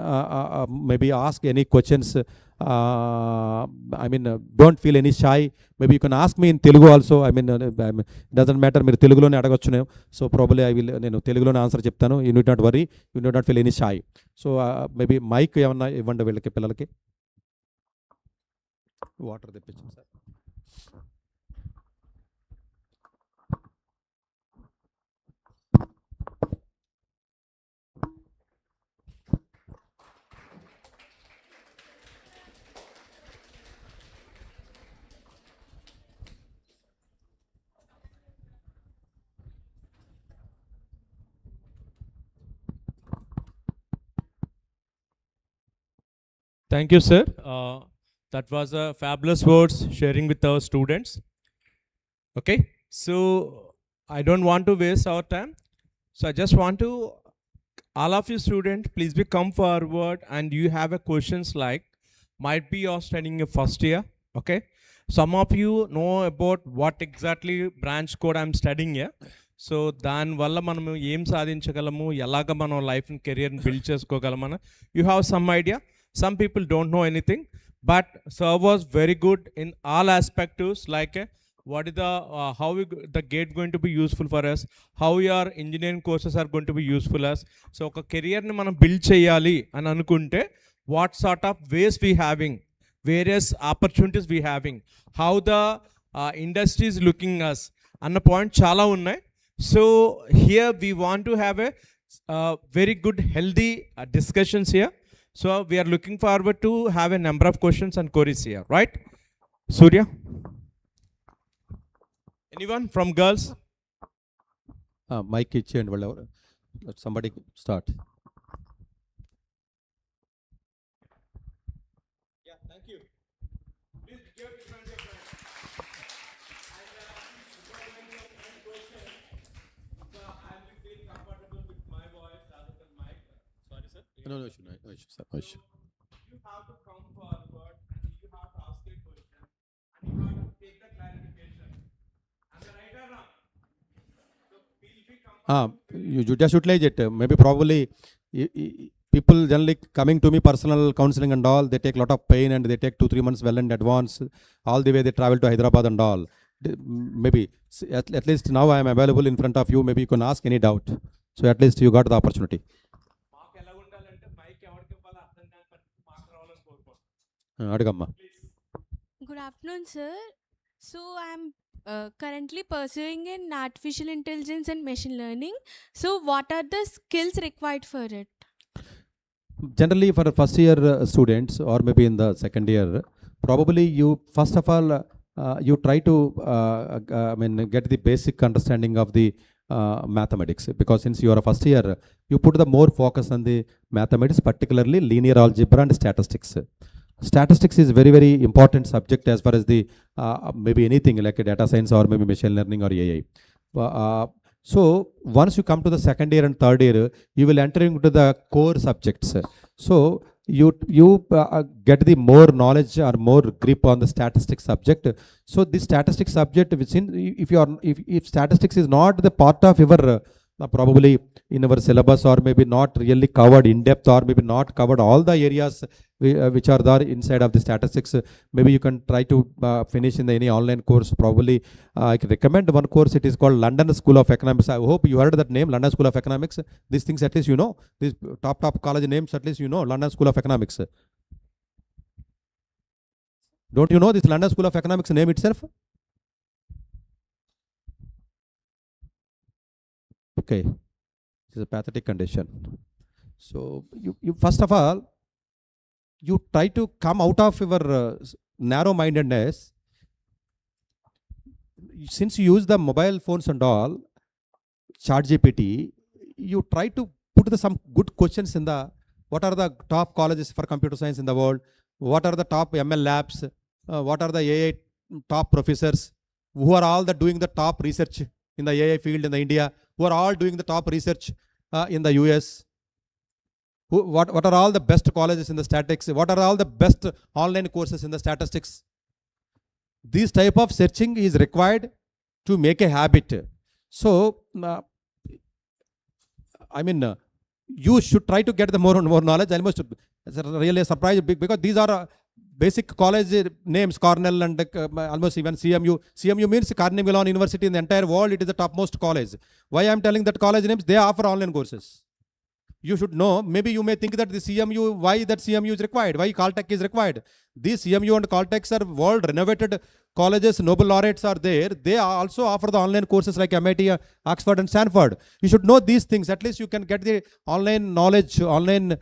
maybe ask any questions. I mean, don't feel any shy. Maybe you can ask me in Telugu also. I mean, doesn't matter, మీరు తెలుగులోనే అడగొచ్చు నేను. So probably I will, నేను తెలుగులోనే answer చెప్తాను. You need not worry, you need not feel any shy. So maybe mic ఏమన్నా ఇవ్వండి వీళ్ళకి, పిల్లలకి. వాటర్ తెప్పించాం sir. Thank you, sir. That was a fabulous words sharing with our students. Okay, so I don't want to waste our time. So I just want to, all of you students, please be come forward, and you have a questions like, might be you're studying your first year. Okay, some of you know about what exactly branch code I'm studying here. So దానివల్ల మనము ఏం సాధించగలము, ఎలాగ మనం లైఫ్ని కెరియర్ని build చేసుకోగలమని you have some idea. Some people don't know anything, but sir was very good in all aspects, like what is the how the gate going to be useful for us, how your engineering courses are going to be useful us. So oka career ni manam build cheyali ani anukunte, what sort of ways we having, various opportunities we having, how the industry is looking us anna point chala unnai. So here we want to have a very good healthy discussions here. So we are looking forward to have a number of questions and queries here, right? Surya? Anyone from girls? Mic ichi and whatever. Let somebody start. Yeah, thank you. Please give it to your friend. I will feel comfortable with my voice rather than mic. Sorry, sir. No issue, no issue, sir, no issue. You have to come forward and you have to ask a question and you have to take the clarification. Am I right or wrong? So we'll be comfortable. You just utilize it. Maybe probably people generally coming to me, personal counseling and all, they take a lot of pain and they take 2-3 months well in advance. All the way they travel to Hyderabad and all. Maybe at least now I am available in front of you. Maybe you can ask any doubt. So at least you got the opportunity. Adigamma. Good afternoon, sir. So I'm currently pursuing in artificial intelligence and machine learning. So what are the skills required for it? Generally for first year students or maybe in the second year, probably you first of all you try to get the basic understanding of the mathematics, because since you are a first year, you put the more focus on the mathematics, particularly linear algebra and statistics. Statistics is very important subject as far as the maybe anything like data science or maybe machine learning or AI. So once you come to the second year and third year, you will enter into the core subjects. So you get the more knowledge or more grip on the statistics subject. So this statistics subject, if statistics is not the part of your probably in our syllabus, or maybe not really covered in depth, or maybe not covered all the areas which are there inside of the statistics, maybe you can try to finish in any online course. Probably I can recommend one course. It is called London School of Economics. I hope you heard that name, London School of Economics. These things at least you know. These top college names at least you know. London School of Economics. Don't you know this London School of Economics name itself? Okay, it is a pathetic condition. So you first of all, you try to come out of your narrow-mindedness. Since you use the mobile phones and all, ChatGPT, you try to put some good questions in the, what are the top colleges for computer science in the world? What are the top ML labs? What are the AI top professors? Who are all doing the top research in the AI field in the India? Who are all doing the top research in the US? What are all the best colleges in the statistics? What are all the best online courses in the statistics? This type of searching is required to make a habit. So, you should try to get the more and more knowledge. Almost it's really a surprise because these are basic college names, Cornell and almost even CMU. CMU means Carnegie Mellon University in the entire world. It is the topmost college. Why I am telling that college names? They offer online courses. You should know. Maybe you may think that the CMU, why that CMU is required? Why Caltech is required? These CMU and Caltechs are world renovated colleges. Nobel laureates are there. They also offer the online courses like MIT, Oxford and Stanford. You should know these things. At least you can get the online knowledge, online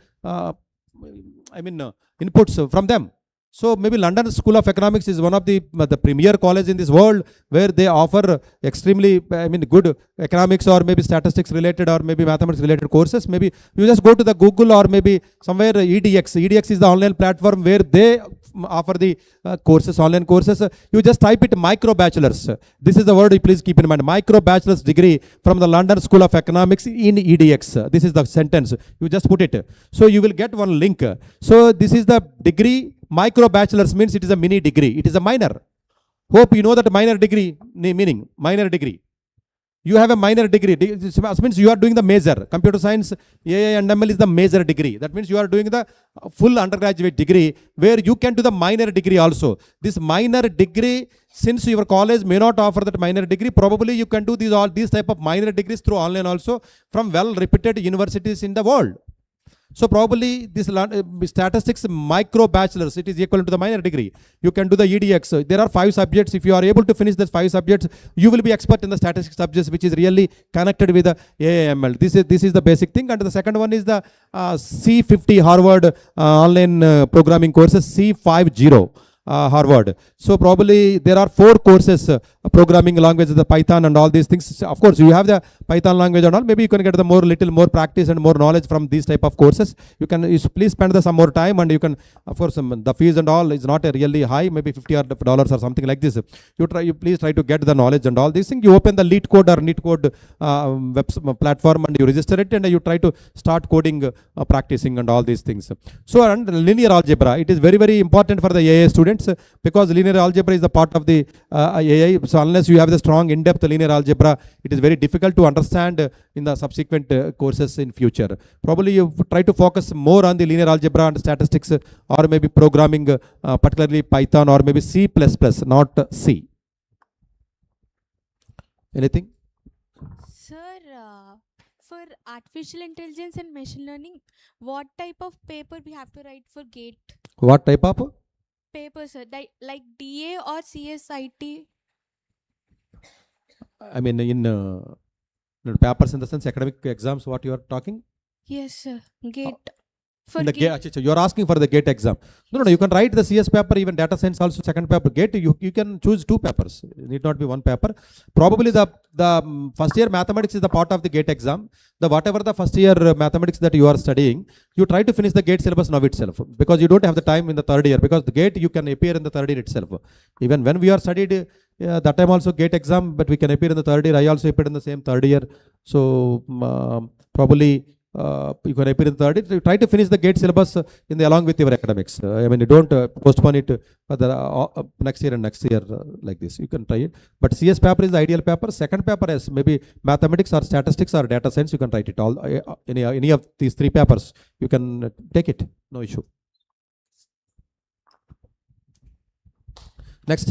inputs from them. So maybe London School of Economics is one of the premier college in this world where they offer extremely good economics or maybe statistics related or maybe mathematics related courses. Maybe you just go to the Google or maybe somewhere EDX. EDX is the online platform where they offer the courses, online courses. You just type it micro bachelors. This is the word you please keep in mind. Micro bachelor's degree from the London School of Economics in EDX. This is the sentence. You just put it. So you will get one link. So this is the degree. Micro bachelor's means it is a mini degree. It is a minor. Hope you know that minor degree meaning. Minor degree. You have a minor degree. This means you are doing the major. Computer science, AI and ML is the major degree. That means you are doing the full undergraduate degree where you can do the minor degree also. This minor degree, since your college may not offer that minor degree, probably you can do these type of minor degrees through online also from well-reputed universities in the world. So probably this statistics micro bachelor's, it is equivalent to the minor degree. You can do the EDX. There are 5 subjects. If you are able to finish those 5 subjects, you will be expert in the statistics subjects, which is really connected with the AIML. This is the basic thing. And the second one is the C50 Harvard online programming courses, C50. Harvard. So probably there are 4 courses, programming languages, the Python and all these things. Of course, you have the Python language and all. Maybe you can get the little more practice and more knowledge from these type of courses. You please spend some more time, and you can, of course, the fees and all is not really high, maybe $50 or something like this. You please try to get the knowledge and all these things. You open the LeetCode or NeetCode web platform and you register it, and you try to start coding, practicing and all these things. So, and linear algebra, it is very important for the AA student. students, because linear algebra is the part of the AI. So unless you have the strong in-depth linear algebra, it is very difficult to understand in the subsequent courses in future. Probably you try to focus more on the linear algebra and statistics, or maybe programming, particularly Python or maybe C++, not C. Anything? Sir, for artificial intelligence and machine learning, what type of paper we have to write for GATE? What type of? Paper, sir, like DA or CSIT? I mean, in papers in the sense academic exams, what you are talking? Yes, sir. GATE. For In the GATE. you are asking for the GATE exam. No, you can write the CS paper, even data science also second paper. GATE, you can choose 2 papers. It need not be 1 paper. Probably the first year mathematics is the part of the GATE exam. Whatever the first year mathematics that you are studying, you try to finish the GATE syllabus now itself, because you don't have the time in the third year, because the GATE you can appear in the third year itself. Even when we are studied, that time also GATE exam, but we can appear in the third year. I also appeared in the same third year. So probably you can appear in the third year. Try to finish the GATE syllabus in the along with your academics. I mean, you don't postpone it for the next year and next year like this. You can try it. But CS paper is the ideal paper. Second paper is maybe mathematics or statistics or data science. You can write it all. Any of these 3 papers, you can take it. No issue. Next.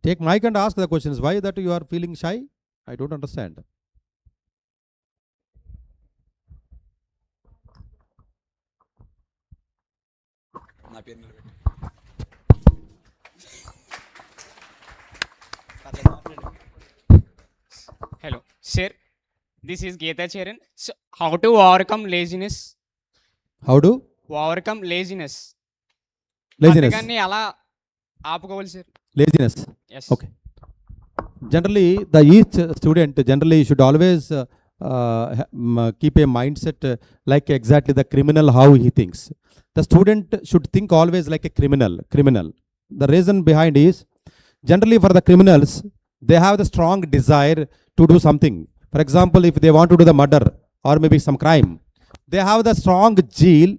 Take mic and ask the questions. Why that you are feeling shy? I don't understand. Hello, sir. This is Geeta. So, how to overcome laziness? How do? Overcome laziness. Laziness. బద్ధకాన్ని ఎలా ఆపుకోవాలి sir? Laziness. Yes. Okay. Generally, each student generally should always keep a mindset like exactly the criminal how he thinks. The student should think always like a criminal. The reason behind is, generally for the criminals, they have the strong desire to do something. For example, if they want to do the murder or maybe some crime, they have the strong zeal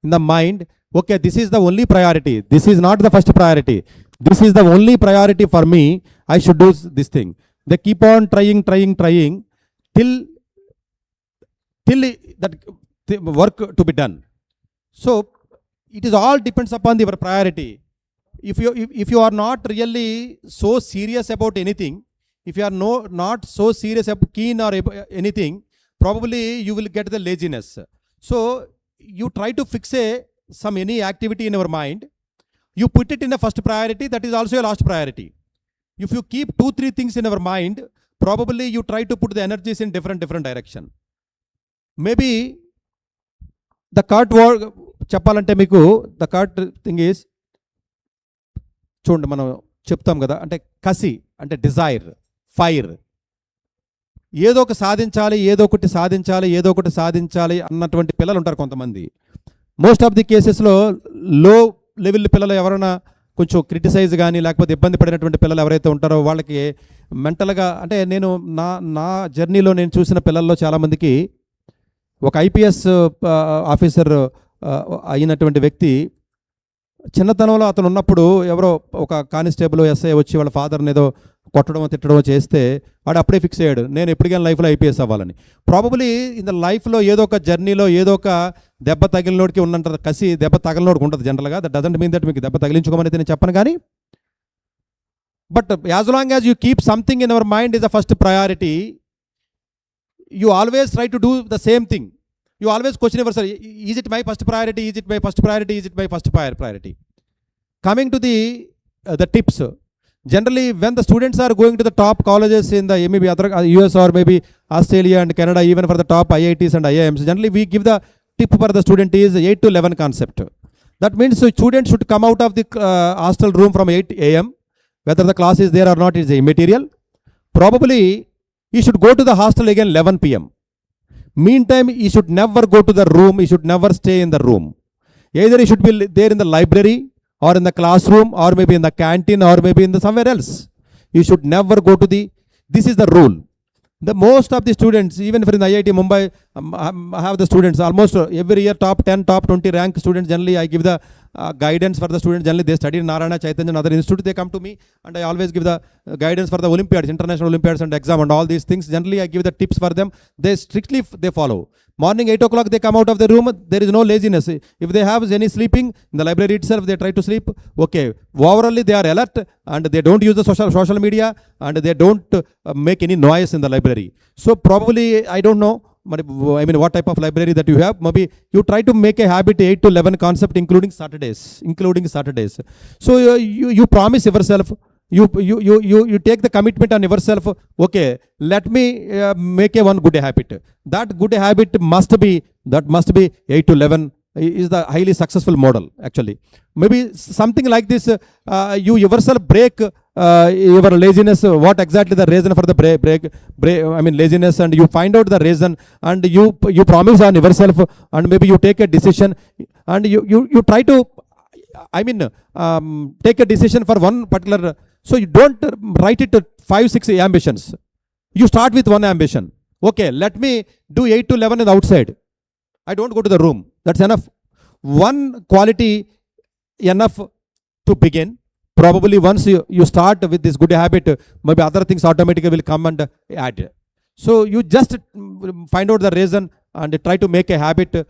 in the mind. Okay, this is the only priority. This is not the first priority. This is the only priority for me. I should do this thing. They keep on trying till that work to be done. So it is all depends upon your priority. If you are not really so serious about anything, if you are not so serious about keen or anything, probably you will get the laziness. So you try to fix any activity in your mind, you put it in a first priority, that is also a last priority. If you keep 2-3 things in your mind, probably you try to put the energies in different direction. Maybe the correct word చెప్పాలంటే మీకు the correct thing is, చూడండి మనం చెప్తాం కదా, అంటే కసి అంటే Dzire, fire, ఏదో ఒకటి సాధించాలి అన్నటువంటి పిల్లలు ఉంటారు కొంతమంది. మోస్ట్ ఆఫ్ ది కేసెస్లో లో లెవెల్ పిల్లలు ఎవరైనా కొంచెం క్రిటిసైజ్ కానీ లేకపోతే ఇబ్బంది పడినటువంటి పిల్లలు ఎవరైతే ఉంటారో వాళ్ళకి మెంటల్గా, అంటే నేను నా జర్నీలో నేను చూసిన పిల్లల్లో చాలామందికి ఒక ఐపీఎస్ ఆఫీసర్ అయినటువంటి వ్యక్తి చిన్నతనంలో అతను ఉన్నప్పుడు ఎవరో ఒక కానిస్టేబుల్ ఎస్ఐ వచ్చి వాళ్ళ ఫాదర్ని ఏదో కొట్టడం తిట్టడం చేస్తే వాడు అప్పుడే ఫిక్స్ అయ్యాడు నేను ఎప్పటికైనా లైఫ్లో ఐపీఎస్ అవ్వాలని. ప్రాబబ్లీ ఇన్ ద లైఫ్లో ఏదో ఒక జర్నీలో ఏదో ఒక దెబ్బ తగిలినోడికి ఉన్నంత కసి దెబ్బ తగిలినోడికి ఉంటుంది జనరల్గా. దట్ డజంట్ మీన్ దట్ మీకు దెబ్బ తగిలించుకోమని అయితే నేను చెప్పను కానీ, but as long as you keep something in our mind is the first priority, you always try to do the same thing. You always question yourself, is it my first priority, is it my first priority, is it my first priority. Coming to the tips, generally when the students are going to the top colleges in the maybe other US or maybe Australia and Canada, even for the top IITs and IIMs, generally we give the tip for the student is 8 to 11 concept. That means students should come out of the hostel room from 8 a.m. Whether the class is there or not is immaterial. Probably he should go to the hostel again 11 p.m. Meantime, he should never go to the room, he should never stay in the room. Either he should be there in the library or in the classroom or maybe in the canteen or maybe in the somewhere else. You should never go to this is the rule. The most of the students, even for in IIT Mumbai, I have the students almost every year top 10, top 20 rank students. Generally, I give the guidance for the students. Generally, they study in Narayana, Chaitanya and other institutes. They come to me and I always give the guidance for the Olympiads, international Olympiads and exam and all these things. Generally, I give the tips for them. They strictly they follow. Morning 8 o'clock, they come out of the room. There is no laziness. If they have any sleeping in the library itself, they try to sleep. Okay. Overall, they are alert and they don't use the social media and they don't make any noise in the library. So probably, I don't know. I mean, what type of library that you have? Maybe you try to make a habit 8 to 11 concept, including Saturdays. So you promise yourself. You take the commitment on yourself. Okay, let me make a one good habit. That good habit must be 8 to 11 is the highly successful model actually. Maybe something like this, you yourself break your laziness. What exactly the reason for the break? I mean laziness, and you find out the reason, and you promise on yourself, and maybe you take a decision, and you try to, I mean, take a decision for one particular. So you don't write it to 5-6 ambitions. You start with one ambition. Okay, let me do 8 to 11 in the outside. I don't go to the room. That's enough. One quality enough to begin. Probably once you start with this good habit, maybe other things automatically will come and add. So you just find out the reason and try to make a habit to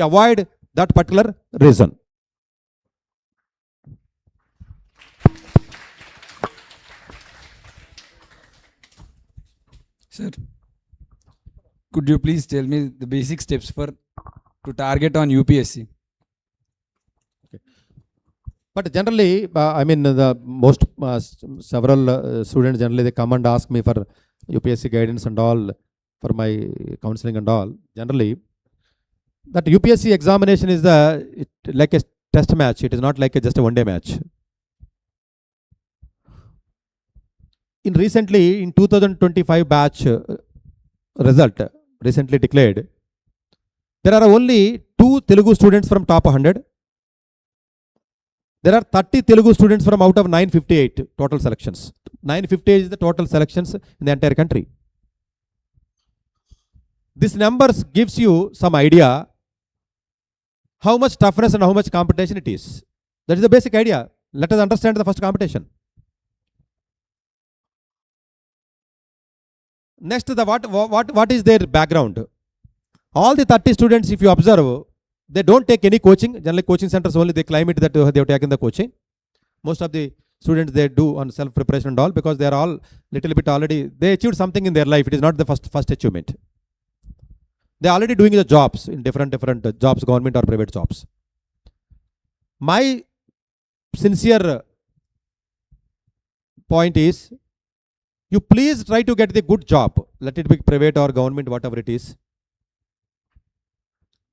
avoid that particular reason. Sir, could you please tell me the basic steps to target on UPSC? But generally, I mean, the most several students generally they come and ask me for UPSC guidance and all, for my counseling and all. Generally, that UPSC examination is like a test match. It is not like just a one-day match. In 2025 batch result recently declared, there are only 2 Telugu students from top 100. There are 30 Telugu students from out of 958 total selections. 958 is the total selections in the entire country. This numbers gives you some idea how much toughness and how much competition it is. That is the basic idea. Let us understand the first competition. Next, what is their background? All the 30 students, if you observe, they don't take any coaching. Generally, coaching centers only they claim it that they have taken the coaching. Most of the students they do on self-preparation and all, because they are all little bit already, they achieved something in their life. It is not the first achievement. They are already doing the jobs in different jobs, government or private jobs. My sincere point is, you please try to get the good job. Let it be private or government, whatever it is.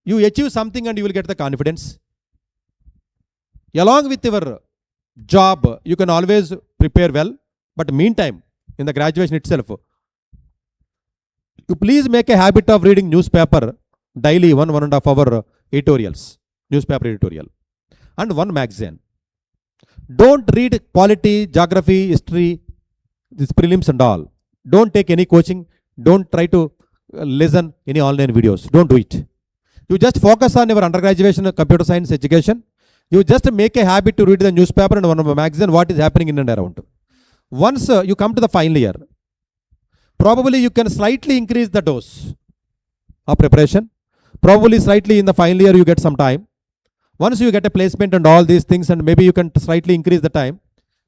You achieve something and you will get the confidence. Along with your job, you can always prepare well. But meantime, in the graduation itself, you please make a habit of reading newspaper daily, 1.5 hour editorials, newspaper editorial, and one magazine. Don't read quality, geography, history, these prelims and all. Don't take any coaching. Don't try to listen any online videos. Don't do it. You just focus on your undergraduate computer science education. You just make a habit to read the newspaper and one magazine, what is happening in and around. Once you come to the final year, probably you can slightly increase the dose of preparation. Probably slightly in the final year you get some time. Once you get a placement and all these things, and maybe you can slightly increase the time,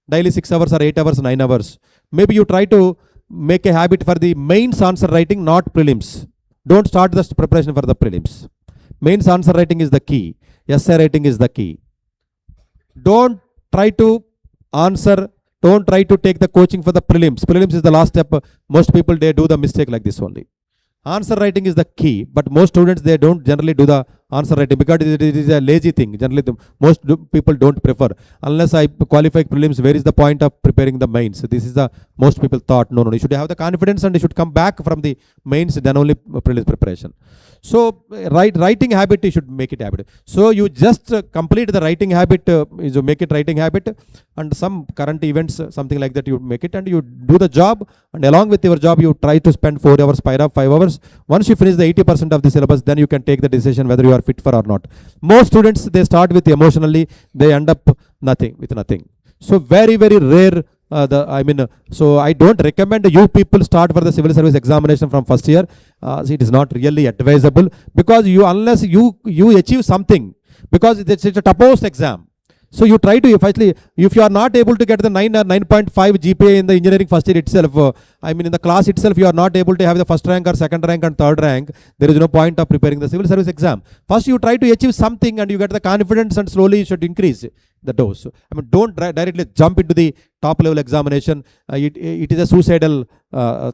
daily 6 hours or 8 hours, 9 hours. Maybe you try to make a habit for the mains answer writing, not prelims. Don't start the preparation for the prelims. Mains answer writing is the key. Essay writing is the key. Don't try to answer, don't try to take the coaching for the prelims. Prelims is the last step. Most people, they do the mistake like this only. Answer writing is the key, but most students, they don't generally do the answer writing because it is a lazy thing. Generally, most people don't prefer. Unless I qualify prelims, where is the point of preparing the mains? This is the most people thought. No, you should have the confidence and you should come back from the mains, then only prelims preparation. So writing habit, you should make it habit. So you just complete the writing habit, you make it writing habit, and some current events, something like that, you make it and you do the job, and along with your job you try to spend 4 hours, 5 hours. Once you finish the 80% of the syllabus, then you can take the decision whether you are fit for or not. Most students, they start with emotionally, they end up with nothing. So very rare. So I don't recommend you people start for the civil service examination from first year. It is not really advisable, because unless you achieve something, because it's a topmost exam. So you try to, if you are not able to get the 9 or 9.5 GPA in the engineering first year itself, in the class itself, you are not able to have the first rank or second rank and third rank, there is no point of preparing the civil service exam. First you try to achieve something and you get the confidence, and slowly you should increase the dose. Don't directly jump into the top level examination. It is a suicidal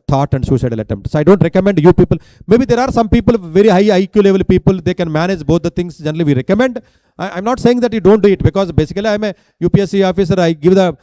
thought and suicidal attempt. So I don't recommend you people. Maybe there are some people, very high IQ level people, they can manage both the things. Generally we recommend. I'm not saying that you don't do it, because basically I'm a UPSC officer. I give the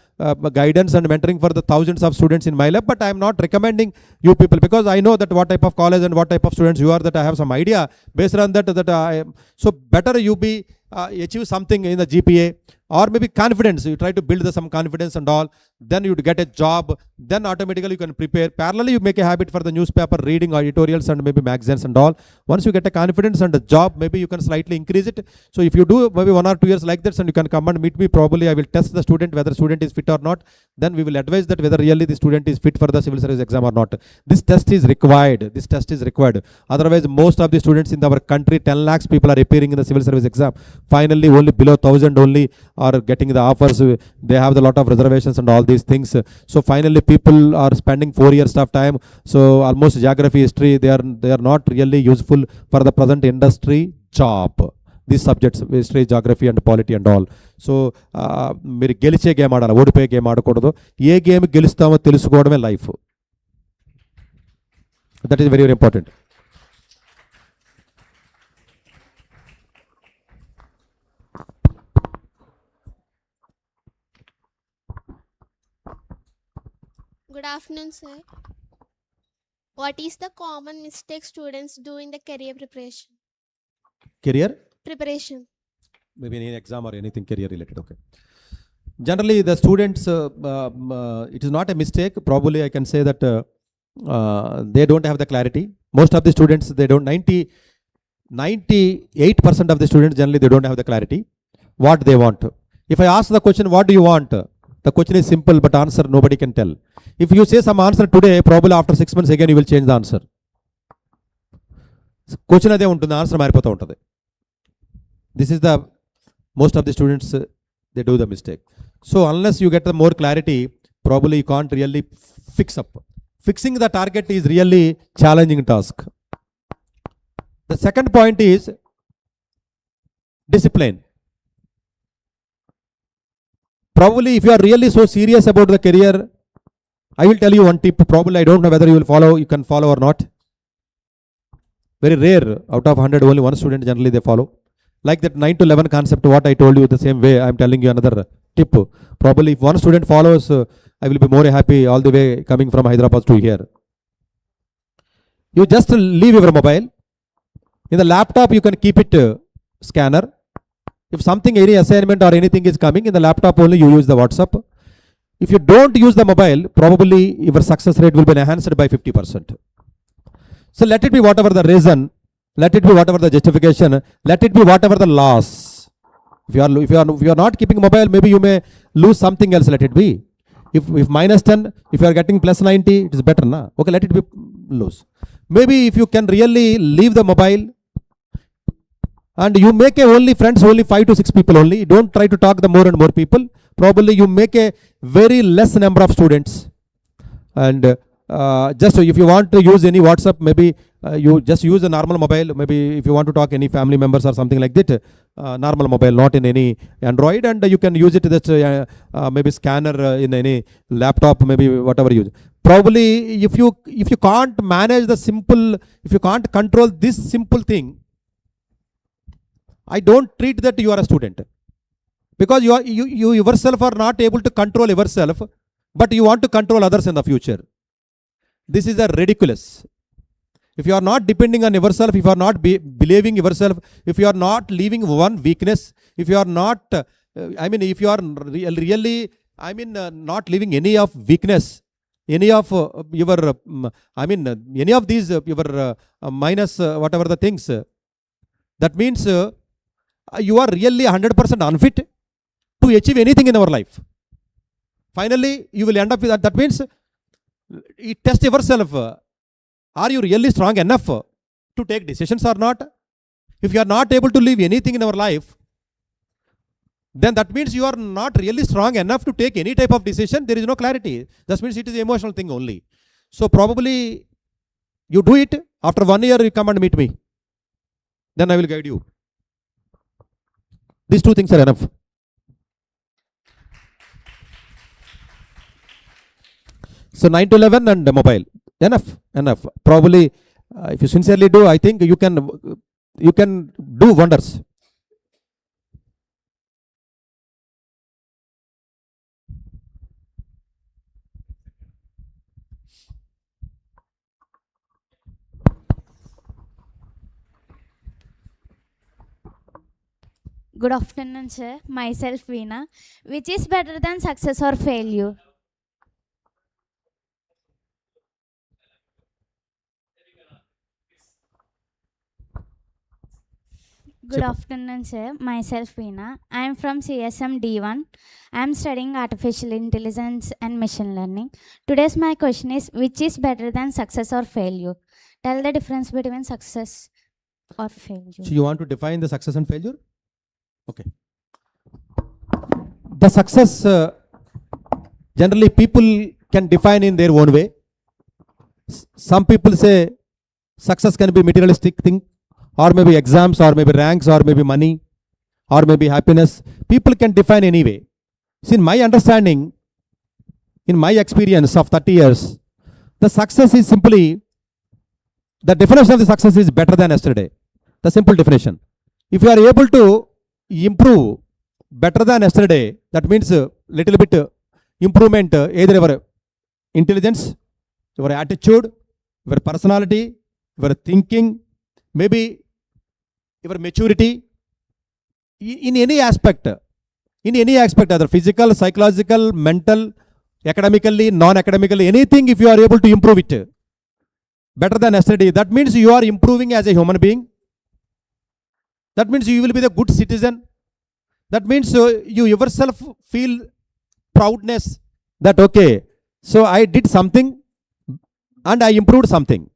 guidance and mentoring for the thousands of students in my lab, but I'm not recommending you people, because I know that what type of college and what type of students you are, that I have some idea. Based on that, so better you be achieve something in the GPA, or maybe confidence. You try to build some confidence and all, then you get a job, then automatically you can prepare. Parallelly you make a habit for the newspaper reading, editorials and maybe magazines and all. Once you get a confidence and a job, maybe you can slightly increase it. So if you do maybe 1 or 2 years like this, and you can come and meet me, probably I will test the student whether student is fit or not. Then we will advise that whether really the student is fit for the civil service exam or not. This test is required. Otherwise most of the students in our country, 10 lakhs people are appearing in the civil service exam. Finally only below 1,000 only are getting the offers. They have a lot of reservations and all these things. So finally people are spending 4 years of time. So almost geography, history, they are not really useful for the present industry job. These subjects, history, geography and polity and all. So మీరు గెలిచే game ఆడాలి, ఓడిపోయే game ఆడకూడదు. ఏ game గెలుస్తామో తెలుసుకోవడమే life. That is very important. Good afternoon, sir. What is the common mistake students do in the career preparation? Career? Preparation. Maybe any exam or anything career related. Okay. Generally, the students, it is not a mistake. Probably I can say that they don't have the clarity. Most of the students, they don't. 98% of the students, generally, they don't have the clarity what they want. If I ask the question, what do you want? The question is simple, but answer nobody can tell. If you say some answer today, probably after 6 months again you will change the answer. Question ade untundi, answer maripotha untadi. This is the most of the students, they do the mistake. So unless you get the more clarity, probably you can't really fix up. Fixing the target is really challenging task. The second point is discipline. Probably if you are really so serious about the career, I will tell you one tip. Probably I don't know whether you will follow, you can follow or not. Very rare, out of 100 only one student generally they follow. Like that 9 to 11 concept, what I told you, the same way I am telling you another tip. Probably if one student follows, I will be more happy all the way coming from Hyderabad to here. You just leave your mobile. In the laptop you can keep it scanner. If something, any assignment or anything is coming, in the laptop only you use the WhatsApp. If you don't use the mobile, probably your success rate will be enhanced by 50%. So let it be whatever the reason, let it be whatever the justification, let it be whatever the loss. If you are not keeping mobile, maybe you may lose something else, let it be. If minus 10, if you are getting plus 90, it is better, na? Okay, let it be loose. Maybe if you can really leave the mobile and you make only friends, only 5 to 6 people only. Don't try to talk the more and more people. Probably you make a very less number of students. And just if you want to use any WhatsApp, maybe you just use a normal mobile. Maybe if you want to talk any family members or something like that, normal mobile, not in any Android, and you can use it that maybe scanner in any laptop, maybe whatever you use. Probably if you can't manage the simple, if you can't control this simple thing, I don't treat that you are a student, because you yourself are not able to control yourself, but you want to control others in the future. This is a ridiculous. If you are not depending on yourself, if you are not believing yourself, if you are not leaving one weakness, if you are not, if you are really, not leaving any of weakness, any of your, any of these, your minus whatever the things, that means you are really 100% unfit to achieve anything in our life. Finally, you will end up with that. That means test yourself. Are you really strong enough to take decisions or not? If you are not able to live anything in our life, then that means you are not really strong enough to take any type of decision. There is no clarity. That means it is an emotional thing only. So probably you do it. After 1 year, you come and meet me. Then I will guide you. These two things are enough. So 9 to 11 and mobile. Enough. Probably if you sincerely do, I think you can do wonders. Good afternoon, sir. Myself, Veena. Which is better than success or failure? Good afternoon, sir. Myself, Veena. I am from CSM D1. I am studying artificial intelligence and machine learning. Today's my question is, which is better than success or failure? Tell the difference between success or failure. So you want to define the success and failure? Okay. The success, generally people can define in their own way. Some people say success can be materialistic thing, or maybe exams, or maybe ranks, or maybe money, or maybe happiness. People can define anyway. See, in my understanding, in my experience of 30 years, the success is simply, the definition of the success is better than yesterday. The simple definition. If you are able to improve better than yesterday, that means a little bit improvement, either your intelligence, your attitude, your personality, your thinking, maybe your maturity, in any aspect, either physical, psychological, mental, academically, non-academically, anything, if you are able to improve it better than yesterday, that means you are improving as a human being. That means you will be the good citizen. That means you yourself feel proudness that, okay, so I did something and I improved something.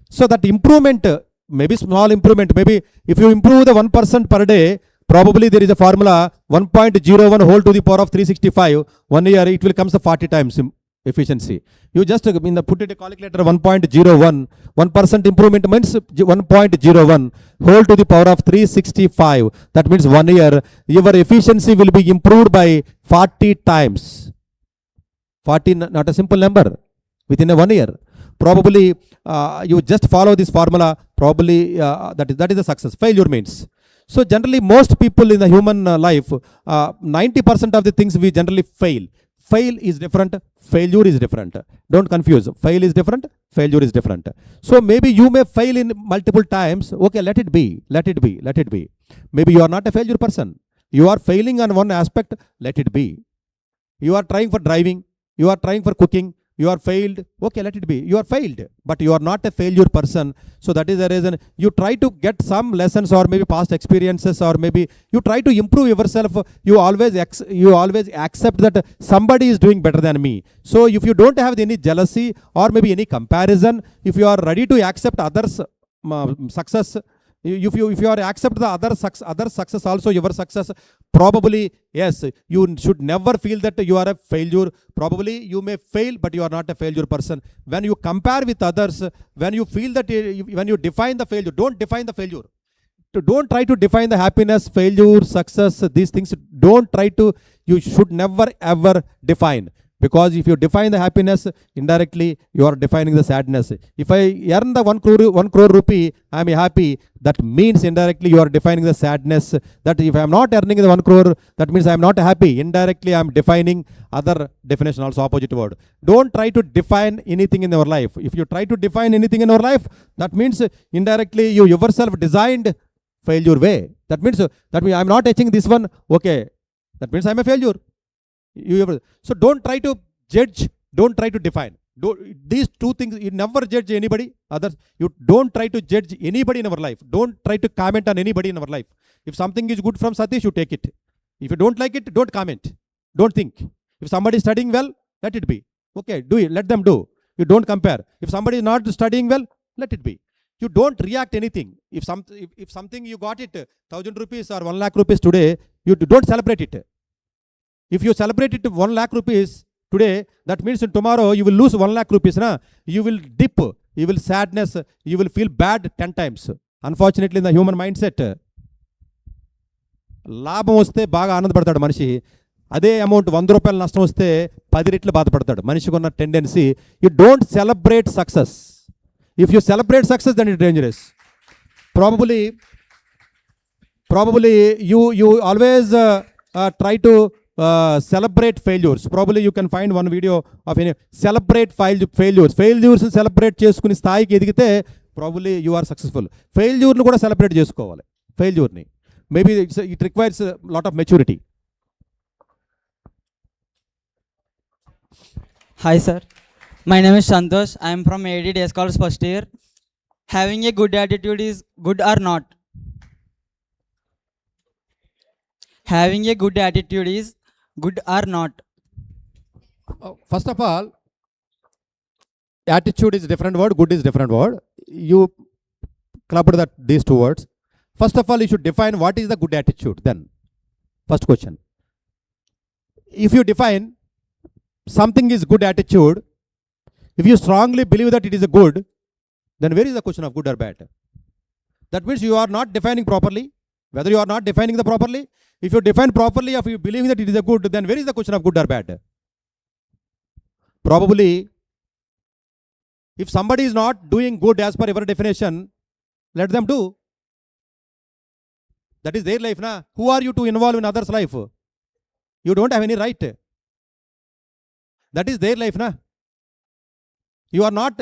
So that improvement, maybe small improvement, maybe if you improve the 1% per day, probably there is a formula 1.01 whole to the power of 365. 1 year it will come to 40 times efficiency. You just put it a calculator 1.01. 1% improvement means 1.01 whole to the power of 365. That means 1 year your efficiency will be improved by 40 times. 40, not a simple number, within a 1 year. Probably you just follow this formula, probably that is a success. Failure means. So generally most people in the human life, 90% of the things we generally fail. Fail is different, failure is different. Don't confuse. Fail is different, failure is different. So maybe you may fail in multiple times. Okay, let it be. Maybe you are not a failure person. You are failing on one aspect, let it be. You are trying for driving, you are trying for cooking, You are failed. Okay, let it be. You are failed, but you are not a failure person. So that is the reason you try to get some lessons or maybe past experiences, or maybe you try to improve yourself. You always accept that somebody is doing better than me. So if you don't have any jealousy or maybe any comparison, if you are ready to accept others' success, if you are accept the other success also your success, probably yes, you should never feel that you are a failure. Probably you may fail, but you are not a failure person. When you compare with others, when you feel that when you define the failure, don't define the failure. Don't try to define the happiness, failure, success, these things. Don't try to. You should never ever define. Because if you define the happiness, indirectly you are defining the sadness. If I earn the 1 crore rupee, I am happy. That means indirectly you are defining the sadness. That if I am not earning the 1 crore, that means I am not happy. Indirectly I am defining other definition, also opposite word. Don't try to define anything in your life. If you try to define anything in your life, that means indirectly you yourself designed failure way. That means I am not achieving this one. Okay, that means I am a failure. So don't try to judge, don't try to define. These two things, you never judge anybody, others. You don't try to judge anybody in our life. Don't try to comment on anybody in our life. If something is good from Satish, you take it. If you don't like it, don't comment. Don't think. If somebody is studying well, let it be. Okay, do it. Let them do. You don't compare. If somebody is not studying well, let it be. You don't react anything. If something you got it 1,000 rupees or 1 lakh rupees today, you don't celebrate it. If you celebrate it 1 lakh rupees today, that means tomorrow you will lose 1 lakh rupees. You will dip, you will sadness, you will feel bad 10 times. Unfortunately, in the human mindset, లాభం వస్తే బాగా ఆనందపడతాడు మనిషి. అదే amount 100 రూపాయలు నష్టం వస్తే 10 రెట్లు బాధపడతాడు. మనిషికి ఉన్న tendency, you don't celebrate success. If you celebrate success, then it dangerous. Probably you always try to celebrate failures. Probably you can find one video of any celebrate failures celebrate చేసుకుని స్థాయికి ఎదిగితే probably you are successful. Failure ని కూడా celebrate చేసుకోవాలి. Failure ని maybe it requires a lot of maturity. Hi sir, my name is Santosh. I am from AD Day Scholars first year. Having a good attitude is good or not? Having a good attitude is good or not? First of all, attitude is different word, good is different word. You clubbed these two words. First of all, you should define what is the good attitude. Then first question, if you define something is good attitude, if you strongly believe that it is a good, then where is the question of good or bad? That means you are not defining properly. Whether you are not defining the properly, if you define properly, if you believe that it is a good, then where is the question of good or bad? Probably, if somebody is not doing good as per your definition, let them do. That is their life, na? Who are you to involve in others' life? You don't have any right. That is their life, na? You are not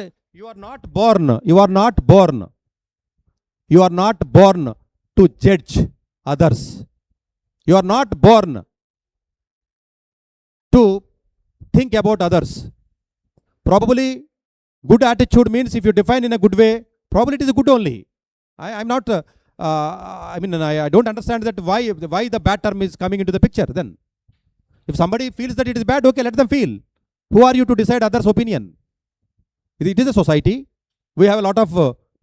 born to judge others. You are not born to think about others. Probably good attitude means if you define in a good way, probably it is good only. I don't understand that why the bad term is coming into the picture then. If somebody feels that it is bad, okay, let them feel. Who are you to decide others' opinion? It is a society. We have a lot of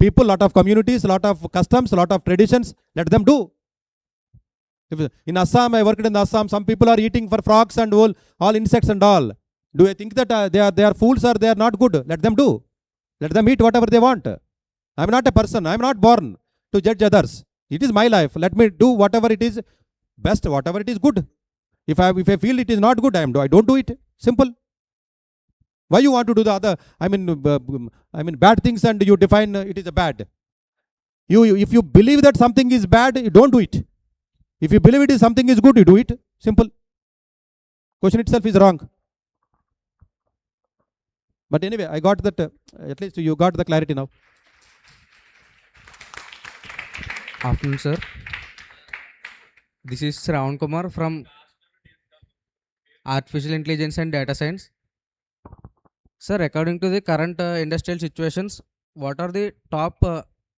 people, lot of communities, lot of customs, lot of traditions. Let them do. In Assam, I worked in Assam. Some people are eating for frogs and all insects and all. Do I think that they are fools or they are not good? Let them do. Let them eat whatever they want. I am not a person. I am not born to judge others. It is my life. Let me do whatever it is best, whatever it is good. If I feel it is not good, I don't do it. Simple. Why you want to do the other? Bad things and you define it is a bad. If you believe that something is bad, you don't do it. If you believe it is something is good, you do it. Simple. Question itself is wrong. But anyway, I got that. At least you got the clarity now. Afternoon, sir. This is Ravan Kumar from Artificial Intelligence and Data Science. Sir, according to the current industrial situations, what are the top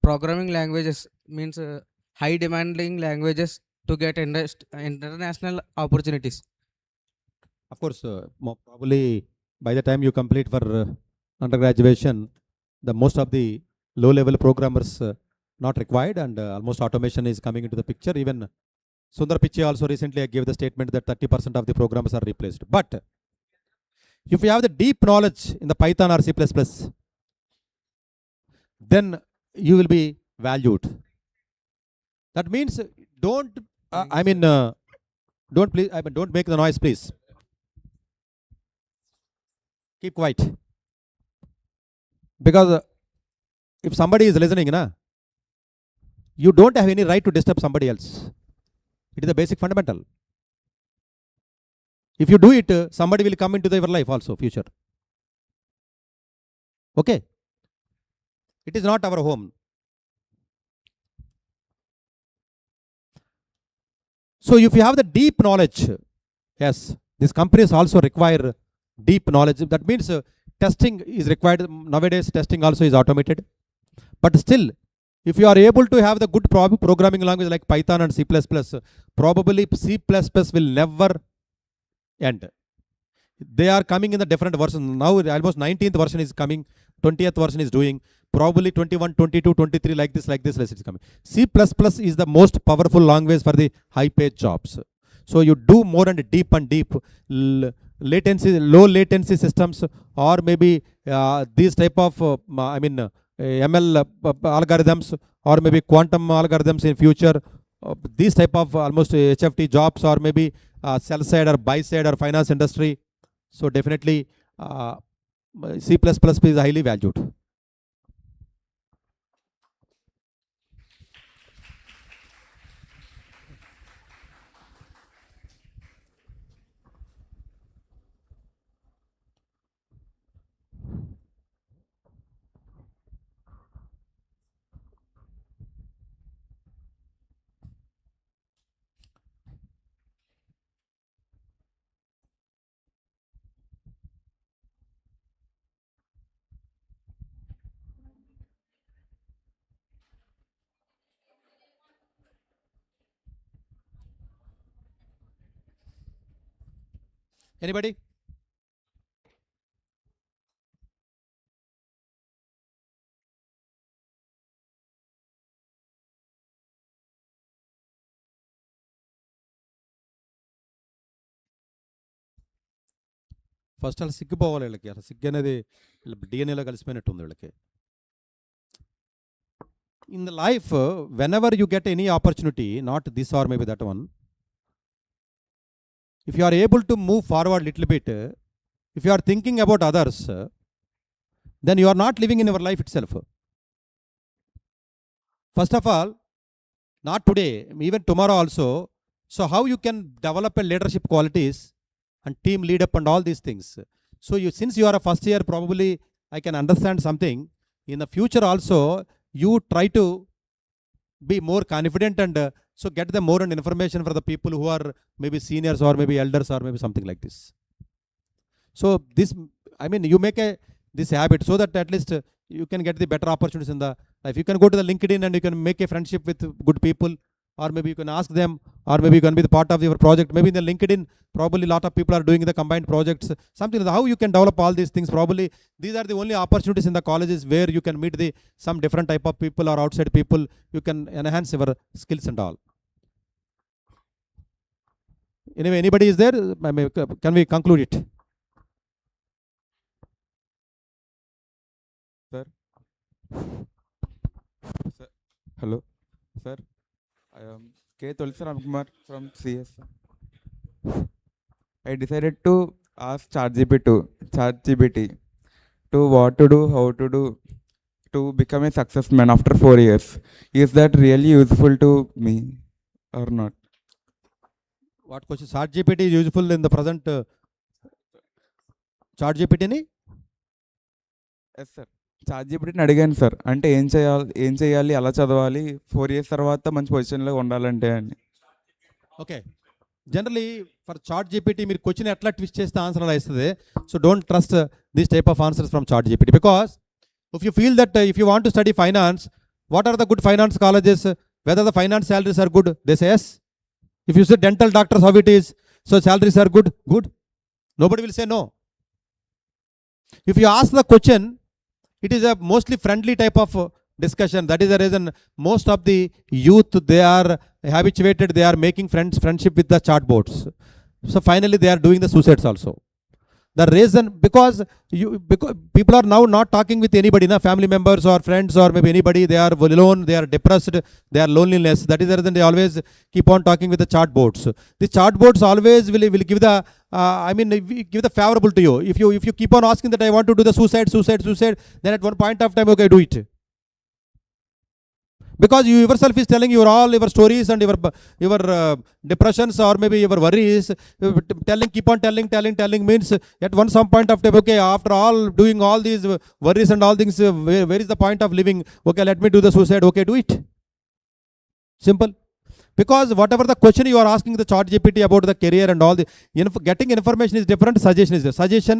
programming languages, means high demanding languages to get international opportunities? Of course, probably by the time you complete for undergraduation, the most of the low-level programmers not required, and almost automation is coming into the picture. Even Sundar Pichai also recently gave the statement that 30% of the programmers are replaced. But if you have the deep knowledge in the Python or C++, then you will be valued. That means don't, don't please, don't make the noise, please. Keep quiet. Because if somebody is listening, you don't have any right to disturb somebody else. It is a basic fundamental. If you do it, somebody will come into your life also, future. Okay? It is not our home. So if you have the deep knowledge, yes, these companies also require deep knowledge. That means testing is required. Nowadays, testing also is automated. But still, if you are able to have the good programming language like Python and C++, probably C++ will never end. They are coming in the different versions. Now almost 19th version is coming, 20th version is doing, probably 21, 22, 23, like this is coming. C++ is the most powerful language for the high-paid jobs. So you do more and deep, latency, low latency systems, or maybe these type of, ML algorithms, or maybe quantum algorithms in future, these type of almost HFT jobs, or maybe sell side or buy side or finance industry. So definitely C++ is highly valued. Anybody? First అలా సిగ్గిపోవాలి వీళ్ళకి, అసలు సిగ్గు అనేది డిఎన్ఏలో కలిసిపోయినట్టుంది వీళ్ళకి. In the life, whenever you get any opportunity, not this or maybe that one, if you are able to move forward little bit, if you are thinking about others, then you are not living in your life itself. First of all, not today, even tomorrow also. So how you can develop a leadership qualities and team lead up and all these things. So you, since you are a first year, probably I can understand something. In the future also, you try to be more confident and so get the more and information for the people who are maybe seniors or maybe elders or maybe something like this. So this, you make this habit so that at least you can get the better opportunities in the life. You can go to the LinkedIn and you can make a friendship with good people, or maybe you can ask them, or maybe you can be the part of your project. Maybe in the LinkedIn, probably a lot of people are doing the combined projects, something like how you can develop all these things. Probably these are the only opportunities in the colleges where you can meet some different type of people or outside people. You can enhance your skills and all. Anyway, anybody is there? Can we conclude it? Sir. Sir. Hello. Sir. I am K.Ram from CS. I decided to ask ChatGPT to what to do, how to do to become a success man after 4 years. Is that really useful to me or not? What question? ChatGPT is useful in the present? ChatGPT ni? Yes, sir. ChatGPTని అడిగాను sir, అంటే ఏం చేయాలి, అలా చదవాలి 4 years తర్వాత మంచి పొజిషన్లో ఉండాలంటే అని. Okay, generally for ChatGPT మీరు క్వశ్చన్ ఎట్లా ట్విస్ట్ చేస్తే ఆన్సర్ అలా ఇస్తుంది. So don't trust this type of answers from ChatGPT, because if you feel that if you want to study finance, what are the good finance colleges, whether the finance salaries are good, they say yes. If you say dental doctors, how it is, so salaries are good, nobody will say no. If you ask the question, it is a mostly friendly type of discussion. That is the reason most of the youth, they are habituated, they are making friendship with the chatbots. So finally they are doing the suicides also. The reason, because people are now not talking with anybody, family members or friends or maybe anybody. They are alone, they are depressed, they are loneliness. That is the reason they always keep on talking with the chatbots. The chatbots always will give the give the favorable to you. If you keep on asking that I want to do the suicide, then at one point of time, okay, do it. Because you yourself is telling all your stories and your depressions or maybe your worries, keep on telling means at some point of time, okay, after all doing all these worries and all things, where is the point of living? Okay, let me do the suicide. Okay, do it. Simple. Because whatever the question you are asking the chat GPT about the career and all the getting information is different, suggestion is different. Suggestion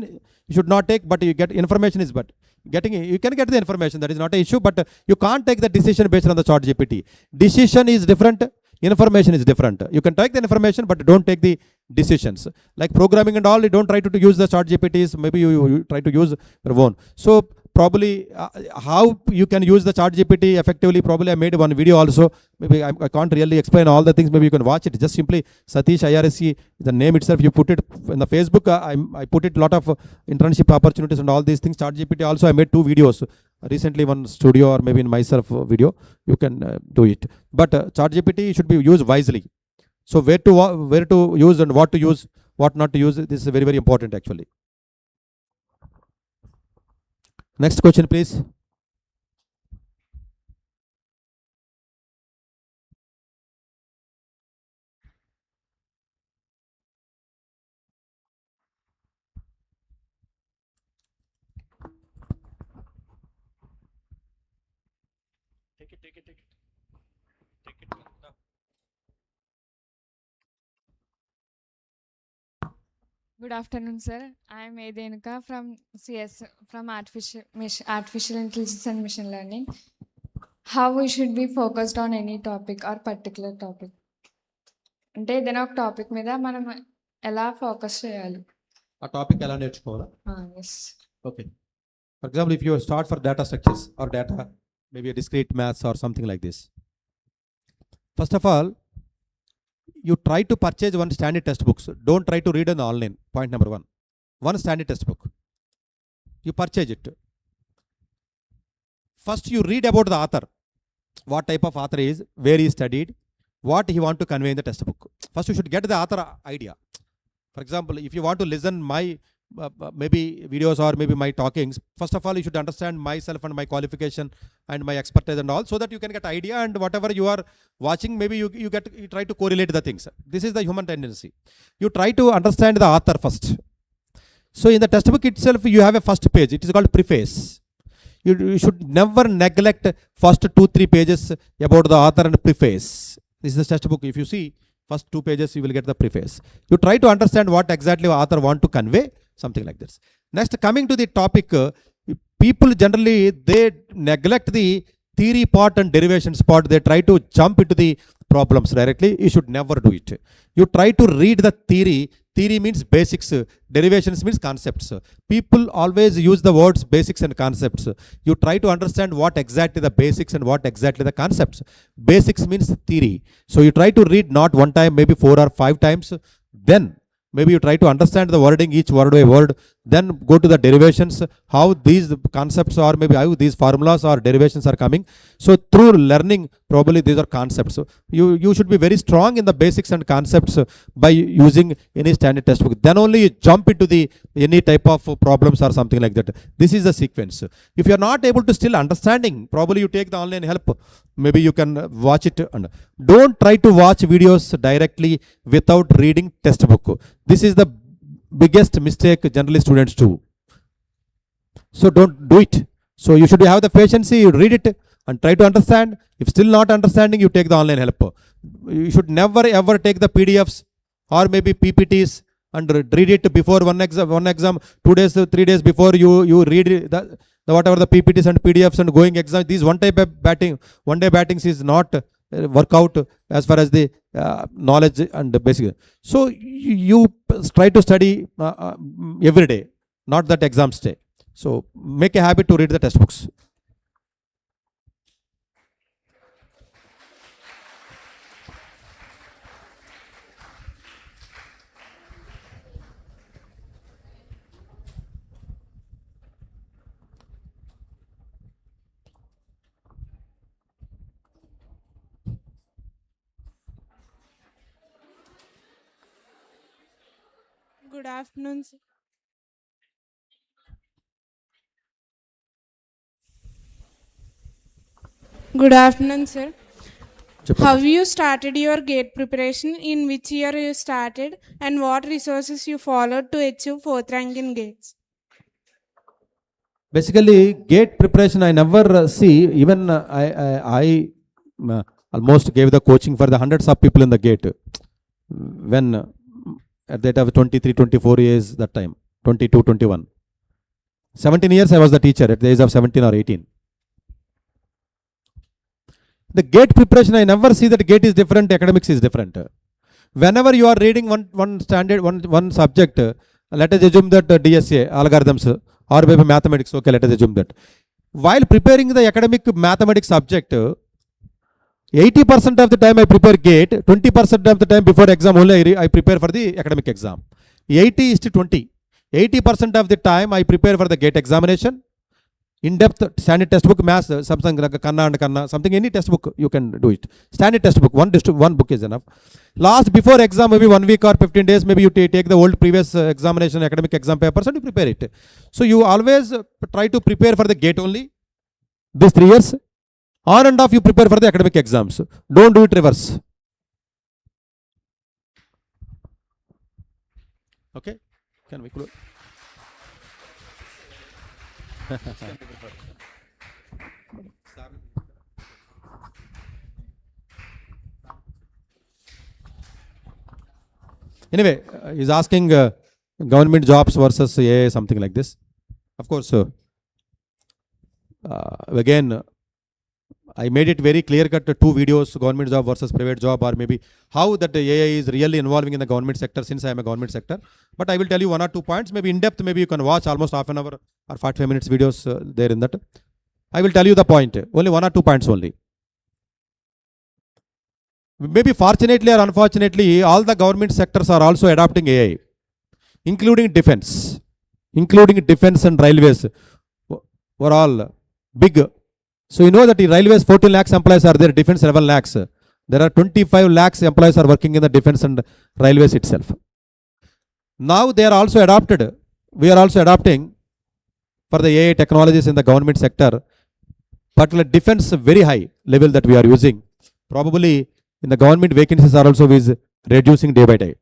you should not take, but you get information is, but you can get the information, that is not an issue, but you can't take the decision based on the chat GPT. Decision is different, information is different. You can take the information, but don't take the decisions. Like programming and all, you don't try to use the chat GPTs, maybe you try to use your own. So probably how you can use the chat GPT effectively, probably I made one video also. Maybe I can't really explain all the things, maybe you can watch it. Just simply Sathish IRSC, the name itself, you put it in the Facebook. I put it lot of internship opportunities and all these things. Chat GPT also I made 2 videos recently, one studio or maybe in myself video. You can do it, but chat GPT should be used wisely. So where to use and what to use, what not to use, this is very, very important actually. Next question, please. Take it. Good afternoon, sir. I am Edenuka from Artificial Intelligence and Machine Learning. How we should be focused on any topic or particular topic? అంటే ఏదైనా ఒక topic మీద మనం ఎలా focus చేయాలి? ఆ topic ఎలా నేర్చుకోవాలా? Yes. Okay. For example, if you start for data structures or data, maybe a discrete maths or something like this. First of all, you try to purchase one standard textbooks. Don't try to read on the online. Point number 1. One standard textbook. You purchase it. First you read about the author. What type of author is, where he studied, what he want to convey in the textbook. First you should get the author idea. For example, if you want to listen my maybe videos or maybe my talkings, first of all you should understand myself and my qualification and my expertise and all, so that you can get idea, and whatever you are watching, maybe you try to correlate the things. This is the human tendency. You try to understand the author first. So in the textbook itself you have a first page, it is called preface. You should never neglect first 2-3 pages about the author and preface. This is the textbook. If you see first 2 pages, you will get the preface. You try to understand what exactly the author want to convey, something like this. Next, coming to the topic, people generally they neglect the theory part and derivations part. They try to jump into the problems directly. You should never do it. You try to read the theory. Theory means basics, derivations means concepts. People always use the words basics and concepts. You try to understand what exactly the basics and what exactly the concepts. Basics means theory. So you try to read not one time, maybe 4 or 5 times. Then maybe you try to understand the wording, each word by word. Then go to the derivations, how these concepts or maybe how these formulas or derivations are coming. So through learning, probably these are concepts. So you should be very strong in the basics and concepts by using any standard textbook. Then only you jump into the any type of problems or something like that. This is the sequence. If you are not able to still understanding, probably you take the online help. Maybe you can watch it. And don't try to watch videos directly without reading textbook. This is the biggest mistake generally students do. So don't do it. So you should have the patience, you read it and try to understand. If still not understanding, you take the online help. You should never ever take the PDFs or maybe PPTs and read it before one exam, 2 days, 3 days before you read the whatever the PPTs and PDFs and going exam. These one day battings is not work out as far as the knowledge and the basic. So you try to study every day, not that exam stay. So make a habit to read the textbooks. Good afternoon, sir. Good afternoon, sir. How you started your GATE preparation? In which year you started, and what resources you followed to achieve 4th rank in GATES? Basically, GATE preparation I never see. Even I almost gave the coaching for the hundreds of people in the GATE. When at that of 23, 24 years, that time, 22, 21. 17 years I was the teacher at the age of 17 or 18. The GATE preparation, I never see that GATE is different, academics is different. Whenever you are reading one subject, let us assume that DSA, algorithms, or maybe mathematics, okay, let us assume that. While preparing the academic mathematics subject, 80% of the time I prepare GATE, 20% of the time before exam only I prepare for the academic exam. 80 is to 20. 80% of the time I prepare for the GATE examination. In-depth standard textbook, maths, something like Kanna and Kanna, something, any textbook you can do it. Standard textbook, one book is enough. Last, before exam, maybe 1 week or 15 days, maybe you take the old previous examination, academic exam papers and you prepare it. So you always try to prepare for the GATE only. These 3 years, on and off you prepare for the academic exams. Don't do it reverse. Okay, can we close? Anyway, he's asking government jobs versus AA, something like this. Of course, again, I made it very clear cut, 2 videos, government job versus private job, or maybe how that AI is really involving in the government sector, since I am a government sector. But I will tell you 1 or 2 points, maybe in depth, maybe you can watch almost half an hour or 45 minutes videos there in that. I will tell you the point, only 1 or 2 points only. Maybe fortunately or unfortunately, all the government sectors are also adopting AI, including defense and railways were all big. So you know that the railways 14 lakhs employees are there, defense 11 lakhs. There are 25 lakhs employees are working in the defense and railways itself. Now they are also adopted. We are also adopting for the AI technologies in the government sector, particularly defense very high level that we are using. Probably in the government vacancies are also is reducing day by day.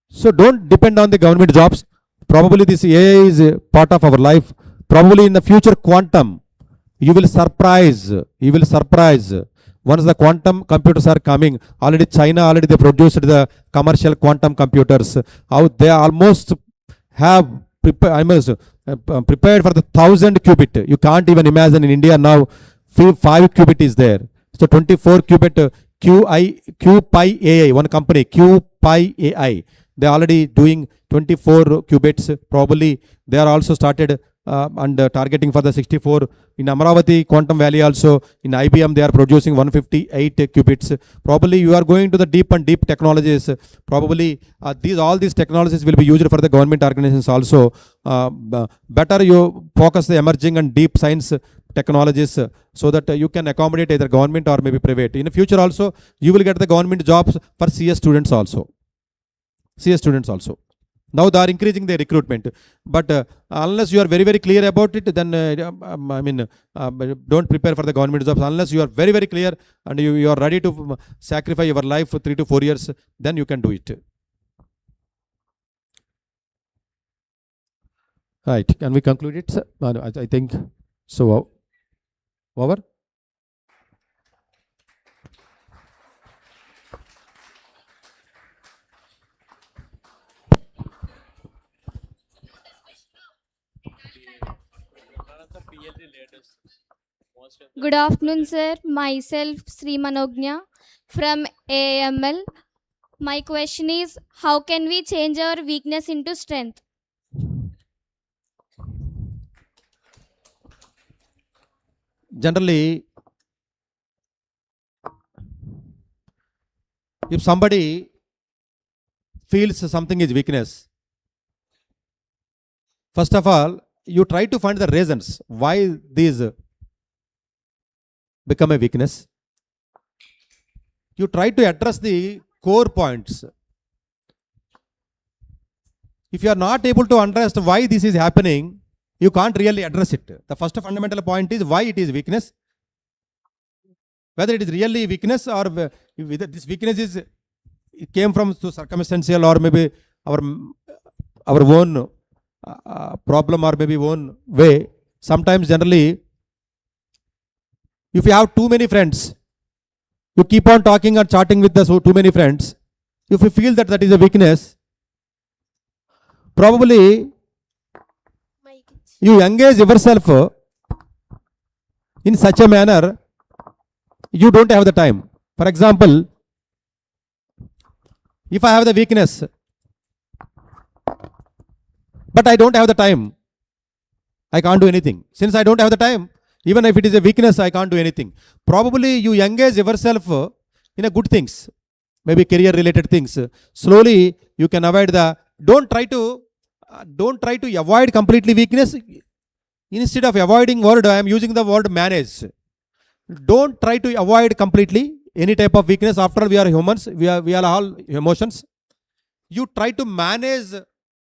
So don't depend on the government jobs. Probably this AI is a part of our life. Probably in the future quantum, you will surprise. Once the quantum computers are coming, already China they produced the commercial quantum computers. How they almost have prepared for the 1000 qubit. You can't even imagine in India now 5 qubit is there. So 24 qubit QPI AI, one company, QPI AI. They are already doing 24 qubits. Probably they are also started and targeting for the 64. In Amaravati Quantum Valley also, in IBM they are producing 158 qubits. Probably you are going to the deep technologies. Probably all these technologies will be used for the government organizations also. Better you focus the emerging and deep science technologies so that you can accommodate either government or maybe private. In the future also, you will get the government jobs for CS students also. Now they are increasing the recruitment. But unless you are very, very clear about it, then don't prepare for the government jobs. Unless you are very, very clear and you are ready to sacrifice your life for 3 to 4 years, then you can do it. Right, can we conclude it, sir? I think so. Over. Good afternoon, sir. Myself, Sri Manognya from AML. My question is, how can we change our weakness into strength? Generally, if somebody feels something is weakness, first of all, you try to find the reasons why these become a weakness. You try to address the core points. If you are not able to understand why this is happening, you can't really address it. The first fundamental point is why it is weakness. Whether it is really weakness or whether this weakness is it came from circumstantial or maybe our own problem or maybe own way. Sometimes generally, if you have too many friends, you keep on talking or chatting with too many friends. If you feel that that is a weakness, probably you engage yourself in such a manner, you don't have the time. For example, if I have the weakness, but I don't have the time, I can't do anything. Since I don't have the time, even if it is a weakness, I can't do anything. Probably you engage yourself in a good things, maybe career related things. Slowly you can avoid don't try to avoid completely weakness. Instead of avoiding word, I am using the word manage. Don't try to avoid completely any type of weakness. After all, we are humans, we are all emotions. You try to manage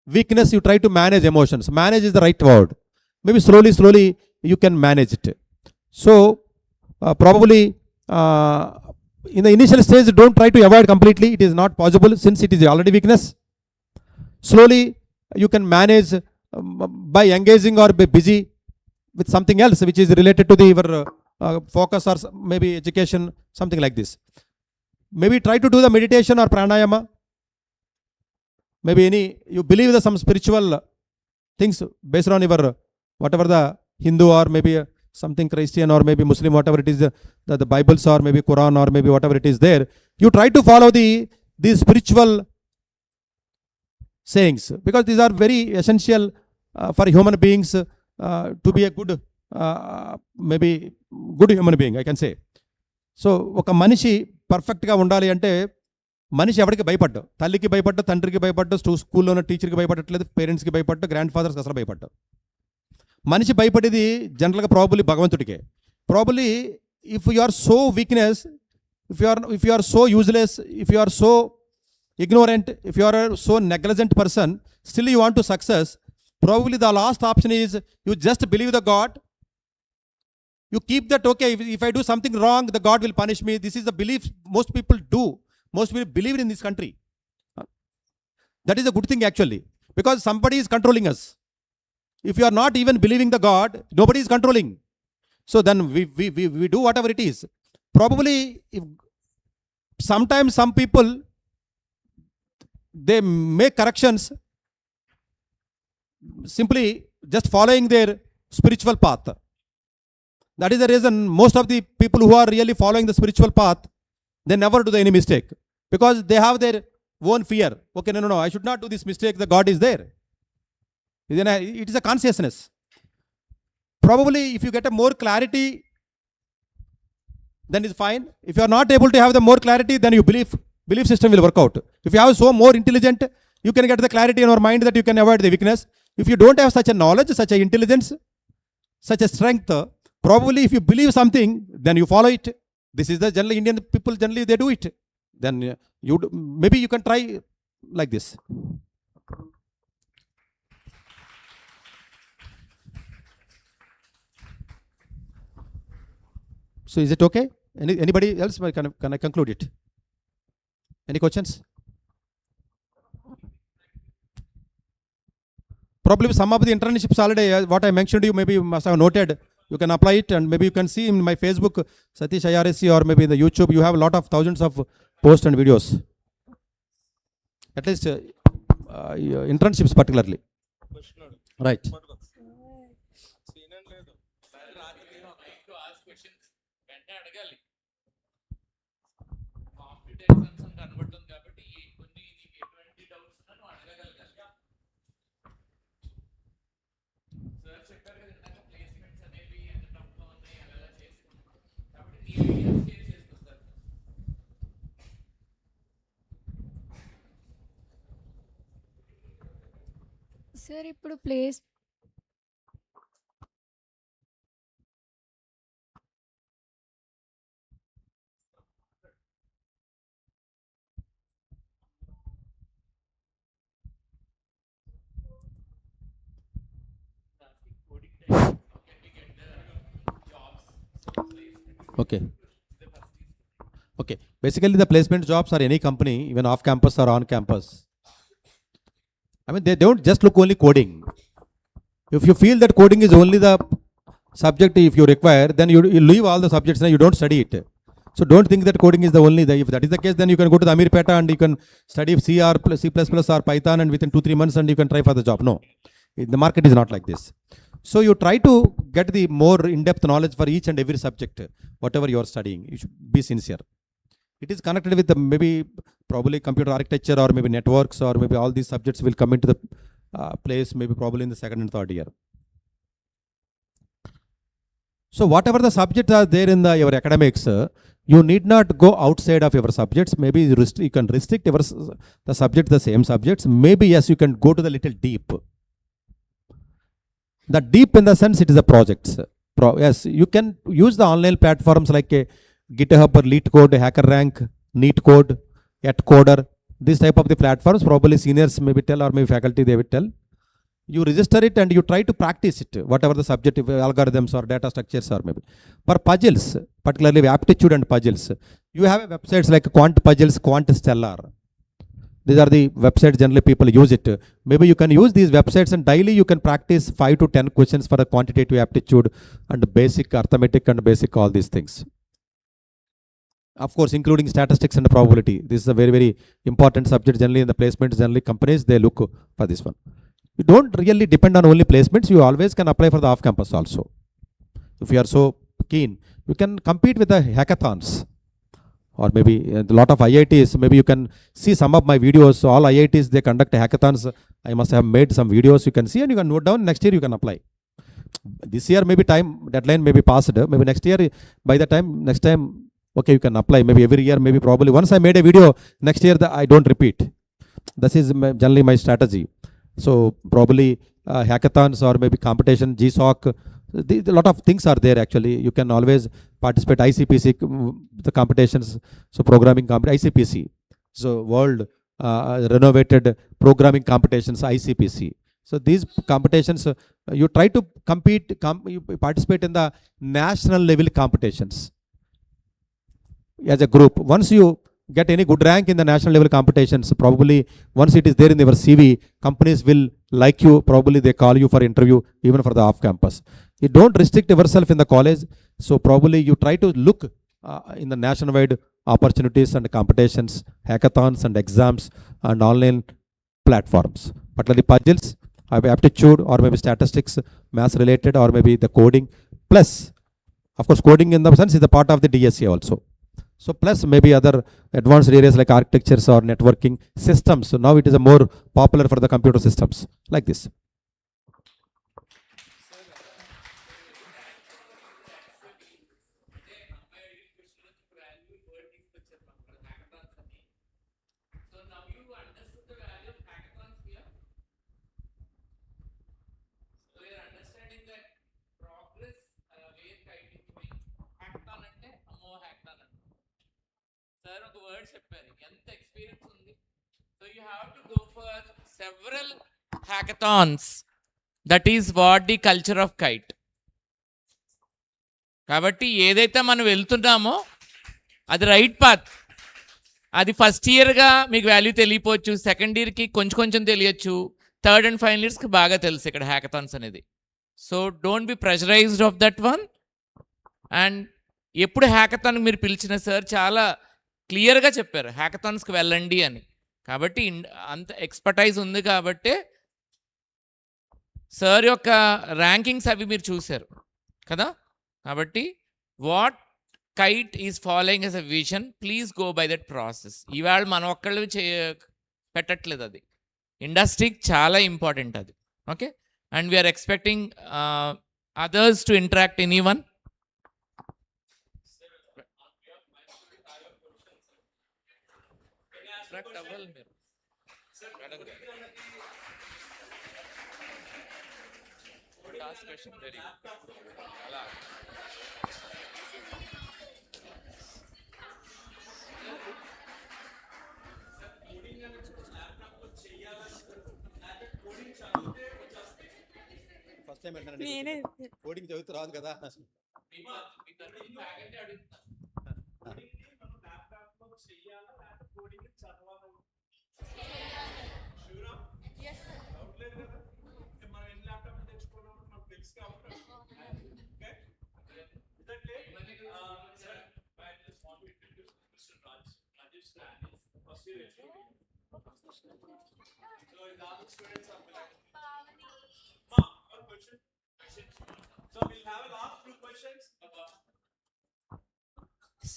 weakness, you try to manage emotions. Manage is the right word. Maybe slowly you can manage it. So probably in the initial stage, don't try to avoid completely. It is not possible since it is already weakness. Slowly you can manage by engaging or be busy with something else which is related to your focus or maybe education, something like this. Maybe try to do the meditation or pranayama. Maybe you believe some spiritual things based on your whatever the Hindu or maybe something Christian or maybe Muslim, whatever it is, the Bibles or maybe Quran or maybe whatever it is there. You try to follow these spiritual sayings because these are very essential for human beings to be a good maybe good human being, I can say. So ఒక మనిషి పర్ఫెక్ట్గా ఉండాలి అంటే మనిషి ఎవరికి భయపడ్డు, తల్లికి భయపడ్డు, తండ్రికి భయపడ్డు, స్కూల్లోనే టీచర్కి భయపడట్లేదు, పేరెంట్స్కి భయపడ్డు, గ్రాండ్ ఫాదర్స్కి అసలు భయపడ్డు. మనిషి భయపడేది జనరల్గా ప్రాబబ్లీ భగవంతుడికే. Probably if you are so weakness, if you are so useless, if you are so ignorant, if you are a so negligent person, still you want to success, probably the last option is you just believe the God. You keep that, okay, if I do something wrong, the God will punish me. This is the belief most people do. Most people believe in this country. That is a good thing actually, because somebody is controlling us. If you are not even believing the God, nobody is controlling. So then we do whatever it is. Probably if sometimes some people, they make corrections simply just following their spiritual path. That is the reason most of the people who are really following the spiritual path, they never do any mistake because they have their own fear. Okay, no, I should not do this mistake. The God is there. It is a consciousness. Probably if you get a more clarity, then it's fine. If you are not able to have the more clarity, then you belief system will work out. If you have so more intelligent, you can get the clarity in your mind that you can avoid the weakness. If you don't have such a knowledge, such a intelligence, such a strength, probably if you believe something, then you follow it. This is the generally Indian people, generally they do it. Then maybe you can try like this. So is it okay? Anybody else? Can I conclude it? Any questions? Probably some of the internships already, what I mentioned to you, maybe you must have noted. You can apply it and maybe you can see in my Facebook, Sathish IRSC, or maybe in the YouTube, you have a lot of thousands of posts and videos. At least internships particularly. Right. Sir ఇప్పుడు place Okay. Okay. Basically, the placement jobs are any company, even off campus or on campus. I mean, they don't just look only coding. If you feel that coding is only the subject if you require, then you leave all the subjects and you don't study it. So don't think that coding is the only, if that is the case, then you can go to the Amirpeta and you can study C or C++ or Python, and within 2-3 months and you can try for the job. No, the market is not like this. So you try to get the more in-depth knowledge for each and every subject, whatever you are studying. You should be sincere. It is connected with the maybe probably computer architecture or maybe networks, or maybe all these subjects will come into the place maybe probably in the second and third year. So whatever the subjects are there in your academics, you need not go outside of your subjects. Maybe you can restrict the subject, the same subjects. Maybe yes, you can go to the little deep. The deep in the sense it is the projects. Yes, you can use the online platforms like GitHub or LeetCode, HackerRank, NeetCode, EtCoder. This type of the platforms, probably seniors maybe tell, or maybe faculty they will tell. You register it and you try to practice it, whatever the subject, algorithms or data structures or maybe. For puzzles, particularly aptitude and puzzles, you have websites like Quant Puzzles, Quant Stellar. These are the websites generally people use it. Maybe you can use these websites and daily you can practice 5 to 10 questions for a quantitative aptitude and basic arithmetic and basic all these things. Of course, including statistics and probability. This is a very, very important subject generally in the placements. Generally companies, they look for this one. You don't really depend on only placements. You always can apply for the off-campus also. If you are so keen, you can compete with the hackathons. Or maybe a lot of IITs, maybe you can see some of my videos. So all IITs, they conduct hackathons. I must have made some videos you can see and you can note down. Next year you can apply. This year maybe deadline may be passed. Maybe next year, next time, okay, you can apply. Maybe every year, maybe probably once I made a video, next year I don't repeat. This is generally my strategy. So probably hackathons or maybe competition, GSOC, a lot of things are there actually. You can always participate ICPC, the competitions, so programming ICPC. So world renovated programming competitions, ICPC. So these competitions, you try to compete, you participate in the national level competitions as a group. Once you get any good rank in the national level competitions, probably once it is there in your CV, companies will like you, probably they call you for interview even for the off campus. You don't restrict yourself in the college, so probably you try to look in the nationwide opportunities and competitions, hackathons and exams and online platforms, particularly puzzles, aptitude or maybe statistics, maths related or maybe the coding, plus of course coding in the sense is a part of the DSA also. So plus maybe other advanced areas like architectures or networking systems. So now it is a more popular for the computer systems like this. So you have to go for several hackathons. That is what the culture of KIET. కాబట్టి ఏదైతే మనం వెళ్తున్నామో అది right path. అది first ఇయర్గా మీకు value తెలియపోవచ్చు, second ఇయర్కి కొంచెం తెలియచ్చు, third and final ఇయర్స్కి బాగా తెలుసు ఇక్కడ హ్యాకథాన్స్ అనేది. So don't be pressurised of that one. And ఎప్పుడు హ్యాకథాన్కి మీరు పిలిచిన సార్ చాలా క్లియర్గా చెప్పారు హ్యాకథాన్స్కి వెళ్ళండి అని. కాబట్టి అంత ఎక్స్పర్టైజ్ ఉంది కాబట్టి సార్ యొక్క ర్యాంకింగ్స్ అవి మీరు చూశారు కదా. కాబట్టి what KIET is following as a vision, please go by that process. ఇవాళ మనం ఒక్కళ్ళు పెట్టట్లేదు, అది ఇండస్ట్రీకి చాలా ఇంపార్టెంట్ అది. Okay, and we're expecting others to interact anyone. నేనే కోడింగ్ చదువుతూ రాదు కదా.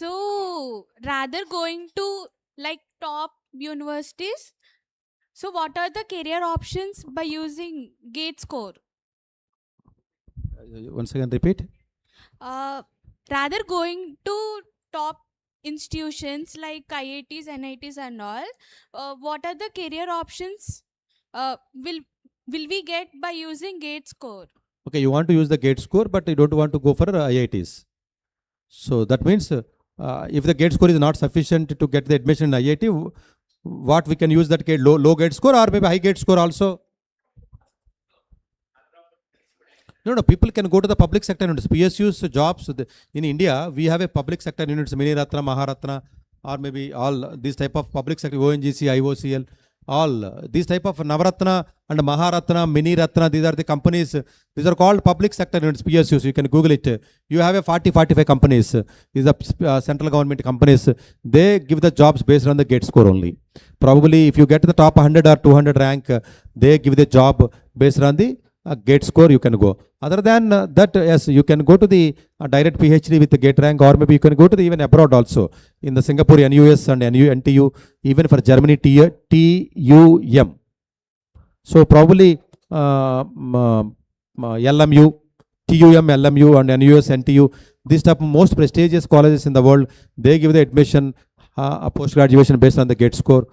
So rather going to like top universities, so what are the career options by using GATE score? Once again, repeat. Rather going to top institutions like IITs, NITs and all, what are the career options will we get by using GATE score? Okay, you want to use the GATE score, but you don't want to go for IITs. So that means if the GATE score is not sufficient to get the admission in IIT, what we can use that GATE, low GATE score or maybe high GATE score also? No, people can go to the public sector units. PSU's jobs in India, we have a public sector units, Mini Ratna, Maharatna, or maybe all these type of public sector, ONGC, IOCL, all these type of Navaratna and Maharatna, Mini Ratna, these are the companies, these are called public sector units, PSUs. You can Google it. You have a 40-45 companies. These are central government companies. They give the jobs based on the GATE score only. Probably if you get the top 100 or 200 rank, they give the job based on the GATE score. You can go. Other than that, yes, you can go to the direct PhD with the GATE rank, or maybe you can go to the even abroad also. In the Singapore NUS and NTU, even for Germany TUM. So probably LMU, TUM, LMU and NUS, NTU, these type of most prestigious colleges in the world, they give the admission post graduation based on the GATE score.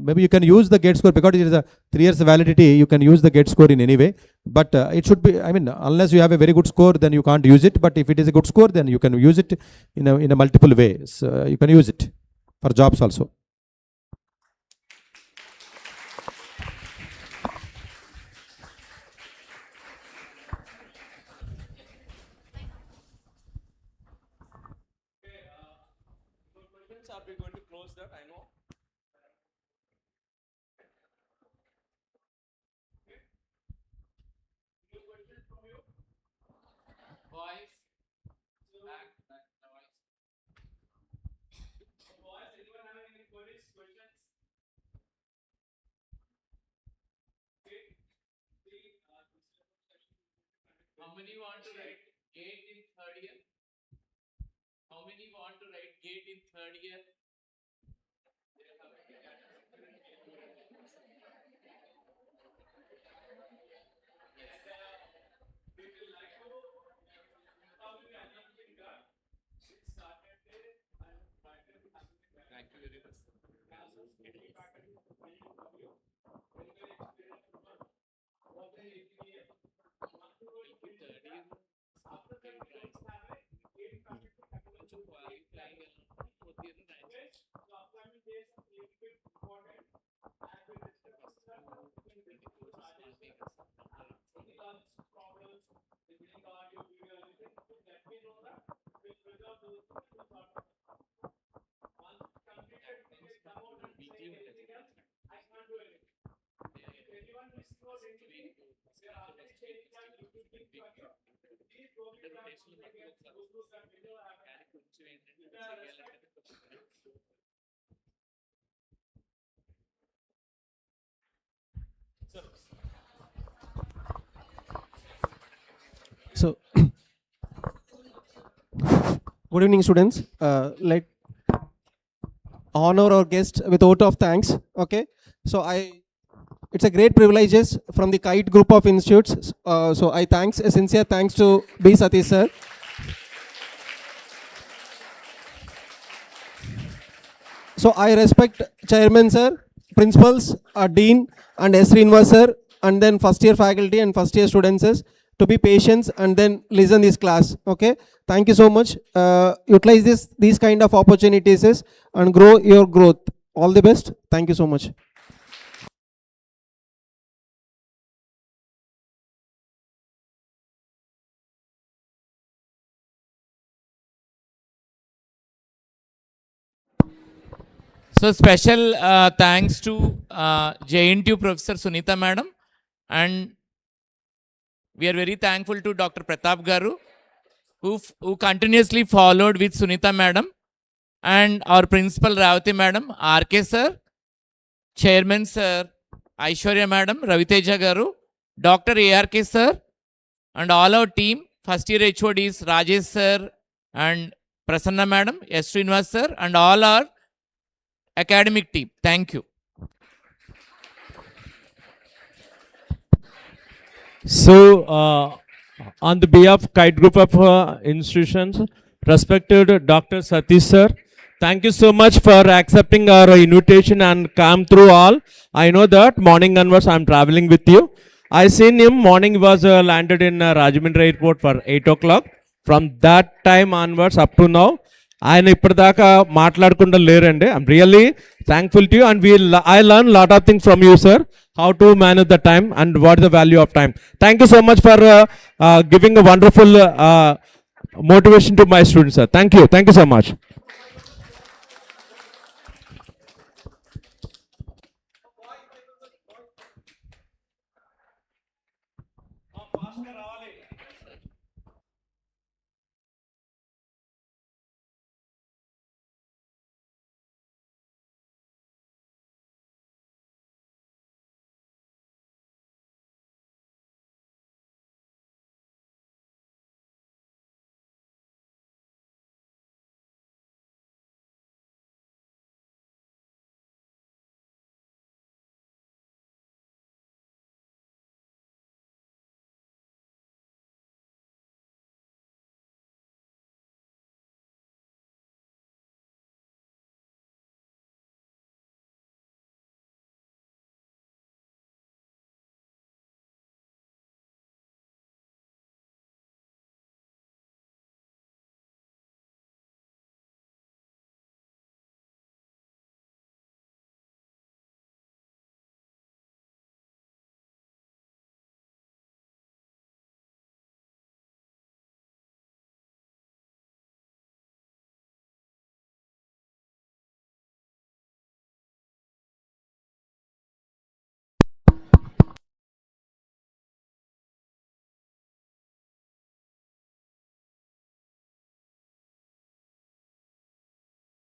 Maybe you can use the GATE score because it is a 3 years validity. You can use the GATE score in any way, but it should be, I mean, unless you have a very good score, then you can't use it. But if it is a good score, then you can use it in a multiple ways. You can use it for jobs also. Are we going to close that? I know. Boys, back, boys. Boys, anyone having any queries, questions? Okay. How many want to write GATE in third year? How many want to write GATE in third year? Thank you very much. So, good evening, students. Let honor our guest with vote of thanks. Okay, so it's a great privileges from the KIET group of institutes. So I thanks a sincere thanks to B.Sathish sir. So I respect chairman sir, principals, dean, and S. Srinivas sir, and then first year faculty and first year students is to be patient and then listen this class. Okay, thank you so much. Utilize these kind of opportunities and grow your growth. All the best. Thank you so much. So special thanks to JNTU Professor Sunita Madam, and we are very thankful to Dr. Pratap Garu, who continuously followed with Sunita Madam, and our Principal Ravati Madam, RK Sir, Chairman Sir, Aishwarya Madam, Raviteja Garu, Dr. ARK Sir, and all our team, first year HODs, Rajesh Sir, and Prasanna Madam, S. Srinivas Sir, and all our academic team. Thank you. So, on the behalf of KIET group of institutions, respected Dr.A.Sathish sir, thank you so much for accepting our invitation and come through all. I know that morning onwards I'm traveling with you. I seen him morning he was landed in Rajahmundry airport for 8 o'clock. From that time onwards up to now, ఆయన ఇప్పటిదాకా మాట్లాడకుండా లేరండి. I'm really thankful to you and I learn lot of things from you sir, how to manage the time and what is the value of time. Thank you so much for giving a wonderful motivation to my students, sir. Thank you so much.